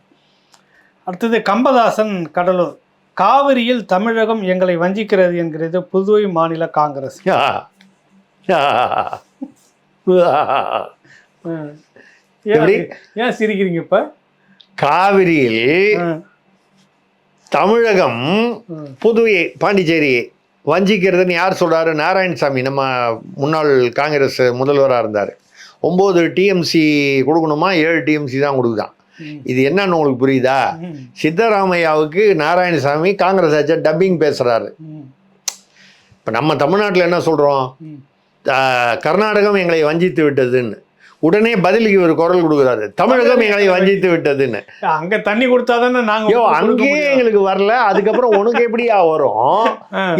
அடுத்தது கம்பதாசன் கடலூர், காவிரியில் தமிழகம் எங்களை வஞ்சிக்கிறது என்கிறது புதுவை மாநில காங்கிரஸ். ஏன் சிரிக்கிறீங்க? இப்ப காவிரியில் தமிழகம் புதுவை பாண்டிச்சேரியை வஞ்சிக்கிறதுன்னு யார் சொல்றாரு? நாராயணசாமி, நம்ம முன்னாள் காங்கிரஸ் முதல்வராக இருந்தார். 9 டிஎம்சி கொடுக்கணுமா, 7 டிஎம்சி தான் கொடுக்குதான். இது என்னன்னு உங்களுக்கு புரியுதா? சித்தராமையாவுக்கு நாராயணசாமி காங்கிரஸ் ஆட்சி டப்பிங் பேசுறாரு. இப்போ நம்ம தமிழ்நாட்டில் என்ன சொல்றோம், கர்நாடகம் எங்களை வஞ்சித்து விட்டதுன்னு. உடனே பதிலுக்கு ஒரு குரல் கொடுக்குறாரு, தமிழகம் எங்களை வஞ்சித்து விட்டதுன்னு. அங்க தண்ணி கொடுத்தாதானே நாங்க, அங்கேயே எங்களுக்கு வரல, அதுக்கப்புறம் உனக்கு எப்படியா வரும்?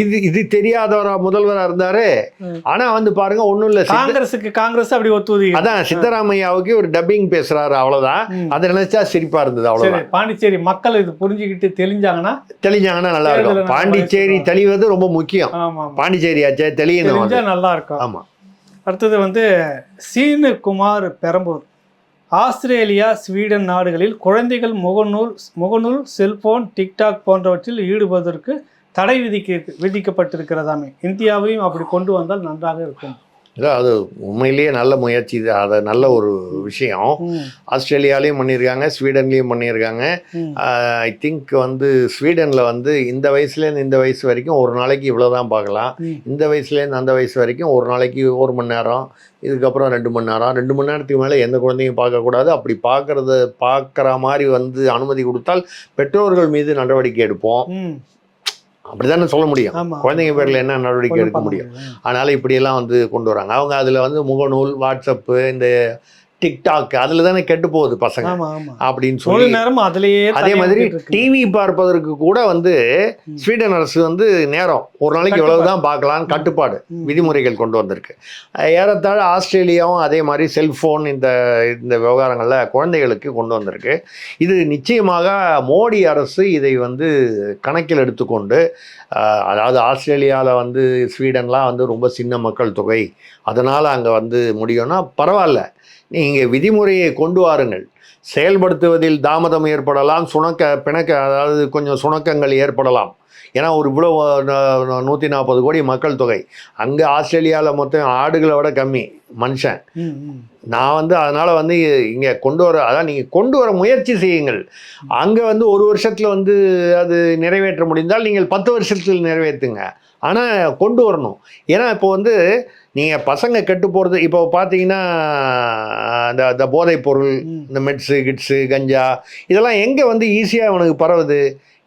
இது தெரியாதவரா முதல்வரா இருந்தாரு. ஆனா வந்து பாருங்க, ஒண்ணும் இல்ல, காங்கிரஸ் அப்படி ஒத்துவதி. அதான் சித்தராமையாவுக்கு ஒரு டப்பிங் பேசுறாரு, அவ்வளவுதான். அதை நினைச்சா சிரிப்பா இருந்தது, அவ்வளவுதான். பாண்டிச்சேரி மக்கள் இது புரிஞ்சுக்கிட்டு தெளிஞ்சாங்கன்னா நல்லா இருக்கும். பாண்டிச்சேரி தெளிவது ரொம்ப முக்கியம். பாண்டிச்சேரி ஆச்சே தெளியணும், நல்லா இருக்கும். ஆமா. அடுத்தது வந்து சீனுகுமார் பெரம்பூர், ஆஸ்திரேலியா ஸ்வீடன் நாடுகளில் குழந்தைகள் முகநூல் செல்போன் டிக்டாக் போன்றவற்றில் ஈடுபடுவதற்கு தடை விதிக்கப்பட்டிருக்கிறதாமே, இந்தியாவையும் அப்படி கொண்டு வந்தால் நன்றாக இருக்கும். இல்லை, அது உண்மையிலேயே நல்ல முயற்சி, அது நல்ல ஒரு விஷயம். ஆஸ்திரேலியாலையும் பண்ணியிருக்காங்க, ஸ்வீடன்லேயும் பண்ணியிருக்காங்க. ஐ திங்க் வந்து ஸ்வீடனில் வந்து இந்த வயசுலேருந்து இந்த வயசு வரைக்கும் ஒரு நாளைக்கு இவ்வளோ தான் பார்க்கலாம், இந்த வயசுலேருந்து அந்த வயசு வரைக்கும் ஒரு நாளைக்கு 1 மணி நேரம், இதுக்கப்புறம் 2 மணி நேரம், 2 மணி நேரத்துக்கு மேலே எந்த குழந்தையும் பார்க்கக்கூடாது. அப்படி பார்க்குற மாதிரி வந்து அனுமதி கொடுத்தால் பெற்றோர்கள் மீது நடவடிக்கை எடுப்போம். அப்படிதானே சொல்ல முடியும். ஆமா. குழந்தைங்க பேரில் என்ன நடவடிக்கை ஒண்ணும் எடுக்க பண்ண முடியும்? முடியாது. அதனால இப்படியெல்லாம் வந்து கொண்டு வராங்க. அவங்க அதில் வந்து முகநூல், வாட்ஸ்அப்பு, இந்த டிக்டாக் அதில் தானே கெட்டு போகுது பசங்க ஆமா ஆமா. அப்படின்னு முழு சொல்லி. நேரமும் அதுலயே அதே தனியா மாதிரி ஓடிட்டு இருக்கு. டிவி பார்ப்பதற்கு கூட வந்து ஸ்வீடன் அரசு வந்து நேரம் ஒரு நாளைக்கு இவ்வளவு தான் பார்க்கலாம் கட்டுப்பாடு விதிமுறைகள் கொண்டு வந்திருக்கு. ஏறத்தாழ ஆஸ்திரேலியாவும் அதே மாதிரி செல்ஃபோன் இந்த இந்த விவகாரங்களில் குழந்தைகளுக்கு கொண்டு வந்திருக்கு. இது நிச்சயமாக மோடி அரசு இதை வந்து கணக்கில் எடுத்துக்கொண்டு, அதாவது ஆஸ்திரேலியாவில் வந்து ஸ்வீடன்லாம் வந்து ரொம்ப சின்ன மக்கள் தொகை, அதனால் அங்கே வந்து முடியும்னா பரவாயில்ல, நீங்கள் விதிமுறையை கொண்டு வாருங்கள். செயல்படுத்துவதில் தாமதம் ஏற்படலாம், பிணக்க அதாவது கொஞ்சம் சுணக்கங்கள் ஏற்படலாம். ஏன்னா ஒரு இவ்வளோ 140 கோடி மக்கள் தொகை, அங்கே ஆஸ்திரேலியாவில் மொத்தம் ஆடுகளை விட கம்மி மனுஷன். நான் வந்து அதனால் வந்து இங்கே கொண்டு வர, அதான் நீங்கள் கொண்டு வர முயற்சி செய்யுங்கள். அங்கே வந்து ஒரு வருஷத்தில் வந்து அது நிறைவேற்ற முடிந்தால் நீங்கள் 10 வருஷத்தில் நிறைவேற்றுங்க. ஆனால் கொண்டு வரணும். ஏன்னா இப்போ வந்து நீங்கள் பசங்க கெட்டு போகிறது, இப்போ பார்த்தீங்கன்னா இந்த போதைப் பொருள், இந்த மெட்ஸு கிட்ஸு கஞ்சா இதெல்லாம் எங்கே வந்து ஈஸியாக அவனுக்கு பரவுது?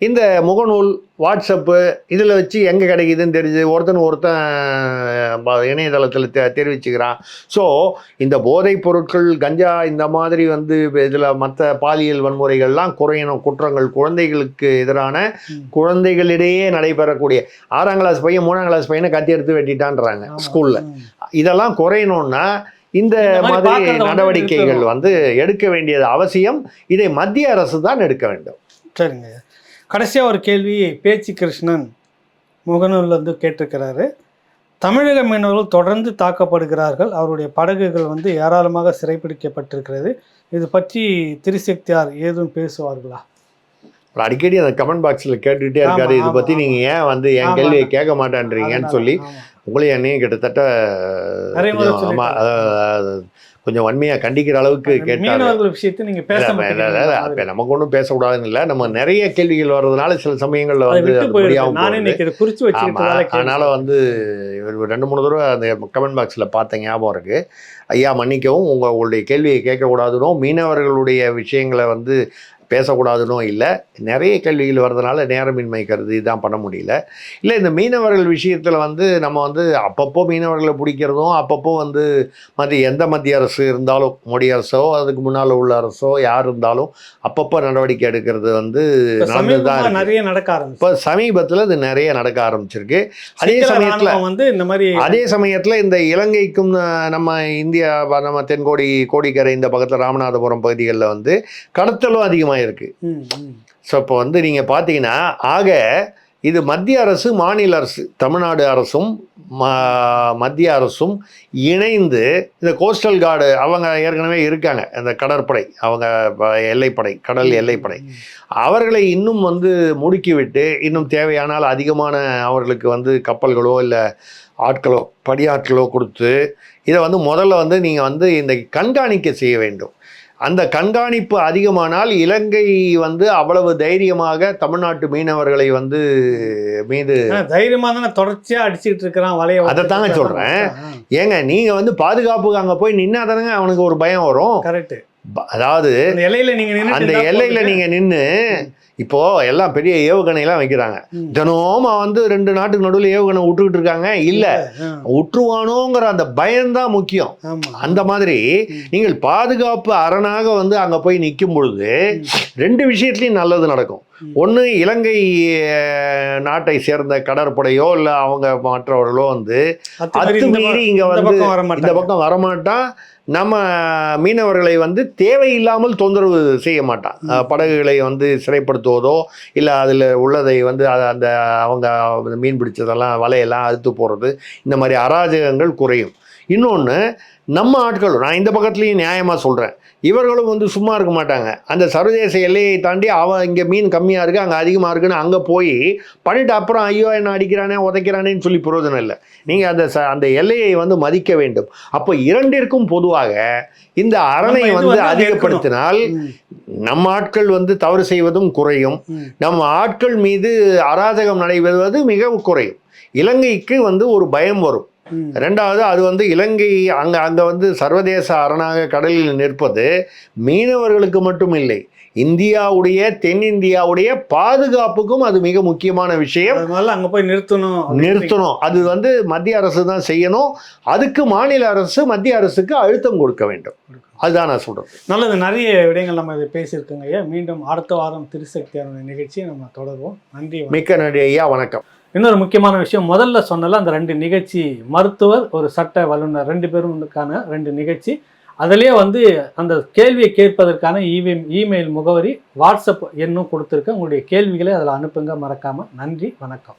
இந்த முகநூல், வாட்ஸ்அப்பு இதில் வச்சு எங்கே கிடைக்குதுன்னு தெரியுது. ஒருத்தன் இணையதளத்தில் தெரிவிச்சுக்கிறான். ஸோ இந்த போதைப் பொருட்கள், கஞ்சா, இந்த மாதிரி வந்து இதில் மற்ற பாலியல் வன்முறைகள்லாம் குறையணும். குற்றங்கள் குழந்தைகளுக்கு எதிரான, குழந்தைகளிடையே நடைபெறக்கூடிய 6ஆம் கிளாஸ் பையன் 3ஆம் கிளாஸ் பையனை கத்தி எடுத்து வெட்டிட்டான்றாங்க ஸ்கூலில். இதெல்லாம் குறையணும்னா இந்த மாதிரி நடவடிக்கைகள் வந்து எடுக்க வேண்டியது அவசியம். இதை மத்திய அரசு தான் எடுக்க வேண்டும். சரிங்க. கடைசியாக ஒரு கேள்வி பேச்சு கிருஷ்ணன் முகநூலில் வந்து கேட்டிருக்கிறாரு. தமிழக மீனவர்கள் தொடர்ந்து தாக்கப்படுகிறார்கள், அவருடைய படகுகள் வந்து ஏராளமாக சிறைப்பிடிக்கப்பட்டிருக்கிறது, இது பற்றி திரிசக்தியார் ஏதும் பேசுவார்களா? அடிக்கடி அந்த கமெண்ட் பாக்ஸில் கேட்டுக்கிட்டே இருக்காரு, இதை பற்றி நீங்கள் ஏன் வந்து என் கேள்வியை கேட்க மாட்டேன்றீங்கன்னு சொல்லி உங்களையும் என்னையும் கிட்டத்தட்ட கொஞ்சம் வன்மையாக கண்டிக்கிற அளவுக்கு கேட்டாங்க. விஷயத்தை நீங்கள் பேச இப்போ நமக்கு ஒன்றும் பேசக்கூடாதுன்னு இல்லை, நம்ம நிறைய கேள்விகள் வர்றதுனால சில சமயங்களில் வந்து அதனால் வந்து 2-3 தடவை அந்த கமெண்ட் பாக்ஸில் பார்த்த ஞாபகம் இருக்குது. ஐயா மன்னிக்கவும், உங்களுடைய கேள்வியை கேட்கக்கூடாதுனோ மீனவர்களுடைய விஷயங்களை வந்து பேசக்கூடாதுனோ இல்லை, நிறைய கேள்விகள் வர்றதுனால நேரமின்மை கருதி தான் பண்ண முடியல. இல்லை, இந்த மீனவர்கள் விஷயத்தில் வந்து நம்ம வந்து அப்பப்போ மீனவர்களை பிடிக்கிறதும், அப்பப்போ வந்து எந்த மத்திய அரசு இருந்தாலும், மோடி அரசோ அதுக்கு முன்னால் உள்ள அரசோ யார் இருந்தாலும் அப்பப்போ நடவடிக்கை எடுக்கிறது வந்து நடந்துதான் நிறைய நடக்க ஆரம்பிச்சு. இப்போ சமீபத்தில் இது நிறைய நடக்க ஆரம்பிச்சிருக்கு. அதே சமயத்தில் இந்த இலங்கைக்கும் நம்ம இந்தியா, நம்ம தென்கோடி கோடிக்கரை இந்த பக்கத்தில் ராமநாதபுரம் பகுதிகளில் வந்து கடத்தலும் அதிகமாக இருக்கு. ஸோ இப்போ வந்து நீங்கள் பார்த்தீங்கன்னா, ஆக இது மத்திய அரசு, மாநில அரசு, தமிழ்நாடு அரசும் மத்திய அரசும் இணைந்து இந்த கோஸ்டல் கார்டு அவங்க ஏற்கனவே இருக்காங்க, அந்த கடற்படை, அவங்க எல்லைப்படை, கடல் எல்லைப்படை, அவர்களை இன்னும் வந்து முடுக்கிவிட்டு இன்னும் தேவையானால் அதிகமான அவர்களுக்கு வந்து கப்பல்களோ இல்லை ஆட்களோ பணியாட்களோ கொடுத்து இதை வந்து முதல்ல வந்து நீங்கள் வந்து இந்த கண்காணிக்க செய்ய வேண்டும். அந்த கண்காணிப்பு அதிகமானால் இலங்கை வந்து அவ்வளவு தைரியமாக தமிழ்நாட்டு மீனவர்களை வந்து மீது தைரியமாக தானே தொடர்ச்சியாக அடிச்சுட்டு இருக்கிறான் வலைய. அதைத்தாங்க சொல்கிறேன். ஏங்க நீங்கள் வந்து பாதுகாப்புக்கு அங்கே போய் நின்னா தானங்க அவனுக்கு ஒரு பயம் வரும். கரெக்டு. அதாவது அந்த எல்லையில் நீங்கள் நின்று, இப்போ எல்லாம் பெரிய ஏவுகணையெல்லாம் வைக்கிறாங்க, தினமும் வந்து 2 நாட்டுக்கு நடுவில் ஏவுகணை விட்டுக்கிட்டு இருக்காங்க. இல்லை, விட்டுருவானோங்கிற அந்த பயம்தான் முக்கியம். அந்த மாதிரி நீங்கள் பாதுகாப்பு அரணாக வந்து அங்கே போய் நிற்கும் பொழுது 2 விஷயத்துலையும் நல்லது நடக்கும். ஒன்று, இலங்கை நாட்டை சேர்ந்த கடற்படையோ இல்லை அவங்க மற்றவர்களோ வந்து அத்துமீறி இங்கே வந்து இந்த பக்கம் வரமாட்டான், நம்ம மீனவர்களை வந்து தேவையில்லாமல் தொந்தரவு செய்ய மாட்டான். படகுகளை வந்து சிறைப்படுத்துவதோ இல்லை அதில் உள்ளதை வந்து அந்த அவங்க மீன் பிடிச்சதெல்லாம் வலையெல்லாம் அறுத்து போடுறது, இந்த மாதிரி அராஜகங்கள் குறையும். இன்னொன்று, நம்ம ஆட்களும், நான் இந்த பக்கத்துலேயும் நியாயமாக சொல்கிறேன், இவர்களும் வந்து சும்மா இருக்க மாட்டாங்க. அந்த சர்வதேச எல்லையை தாண்டி இங்கே மீன் கம்மியாக இருக்குது, அங்கே அதிகமாக இருக்குன்னு அங்கே போய் பண்ணிட்டு அப்புறம் ஐயோ என்ன அடிக்கிறானே உதைக்கிறானேன்னு சொல்லி பிரயோஜனம் இல்லை. நீங்கள் அந்த எல்லையை வந்து மதிக்க வேண்டும். அப்போ 2ற்கும் பொதுவாக இந்த அரணை வந்து அதிகப்படுத்தினால் நம்ம ஆட்கள் வந்து தவறு செய்வதும் குறையும், நம்ம ஆட்கள் மீது அராஜகம் நடைபெறுவது மிகவும் குறையும். இலங்கைக்கு வந்து ஒரு பயம் வரும். 2வது, அது வந்து இலங்கை அங்கே வந்து சர்வதேச அரணாக கடலில் நிற்பது மீனவர்களுக்கு மட்டும் இல்லை, இந்தியாவுடைய தென்னிந்தியாவுடைய பாதுகாப்புக்கும் அது மிக முக்கியமான விஷயம். அதனால அங்க போய் நிறுத்தணும். அது வந்து மத்திய அரசு தான் செய்யணும். அதுக்கு மாநில அரசு மத்திய அரசுக்கு அழுத்தம் கொடுக்க வேண்டும். அதுதான் நான் சொல்றேன். நல்லது, நிறைய விடயங்கள் நம்ம இதை பேசியிருக்கோங்க ஐயா. மீண்டும் அடுத்த வாரம் திருசக்தியான நிகழ்ச்சியை நம்ம தொடர்வோம். நன்றி. மிக்க நன்றி ஐயா, வணக்கம். இன்னொரு முக்கியமான விஷயம், முதல்ல சொன்னல அந்த 2 நிகழ்ச்சி, மருத்துவர் ஒரு சட்ட வல்லுநர் 2 பேருக்கான 2 நிகழ்ச்சி, அதிலேயே வந்து அந்த கேள்வியை கேட்பதற்கான இமெயில் முகவரி, வாட்ஸ்அப் எண்ணும் கொடுத்துருக்கேன். உங்களுடைய கேள்விகளை அதில் அனுப்புங்க மறக்காமல். நன்றி, வணக்கம்.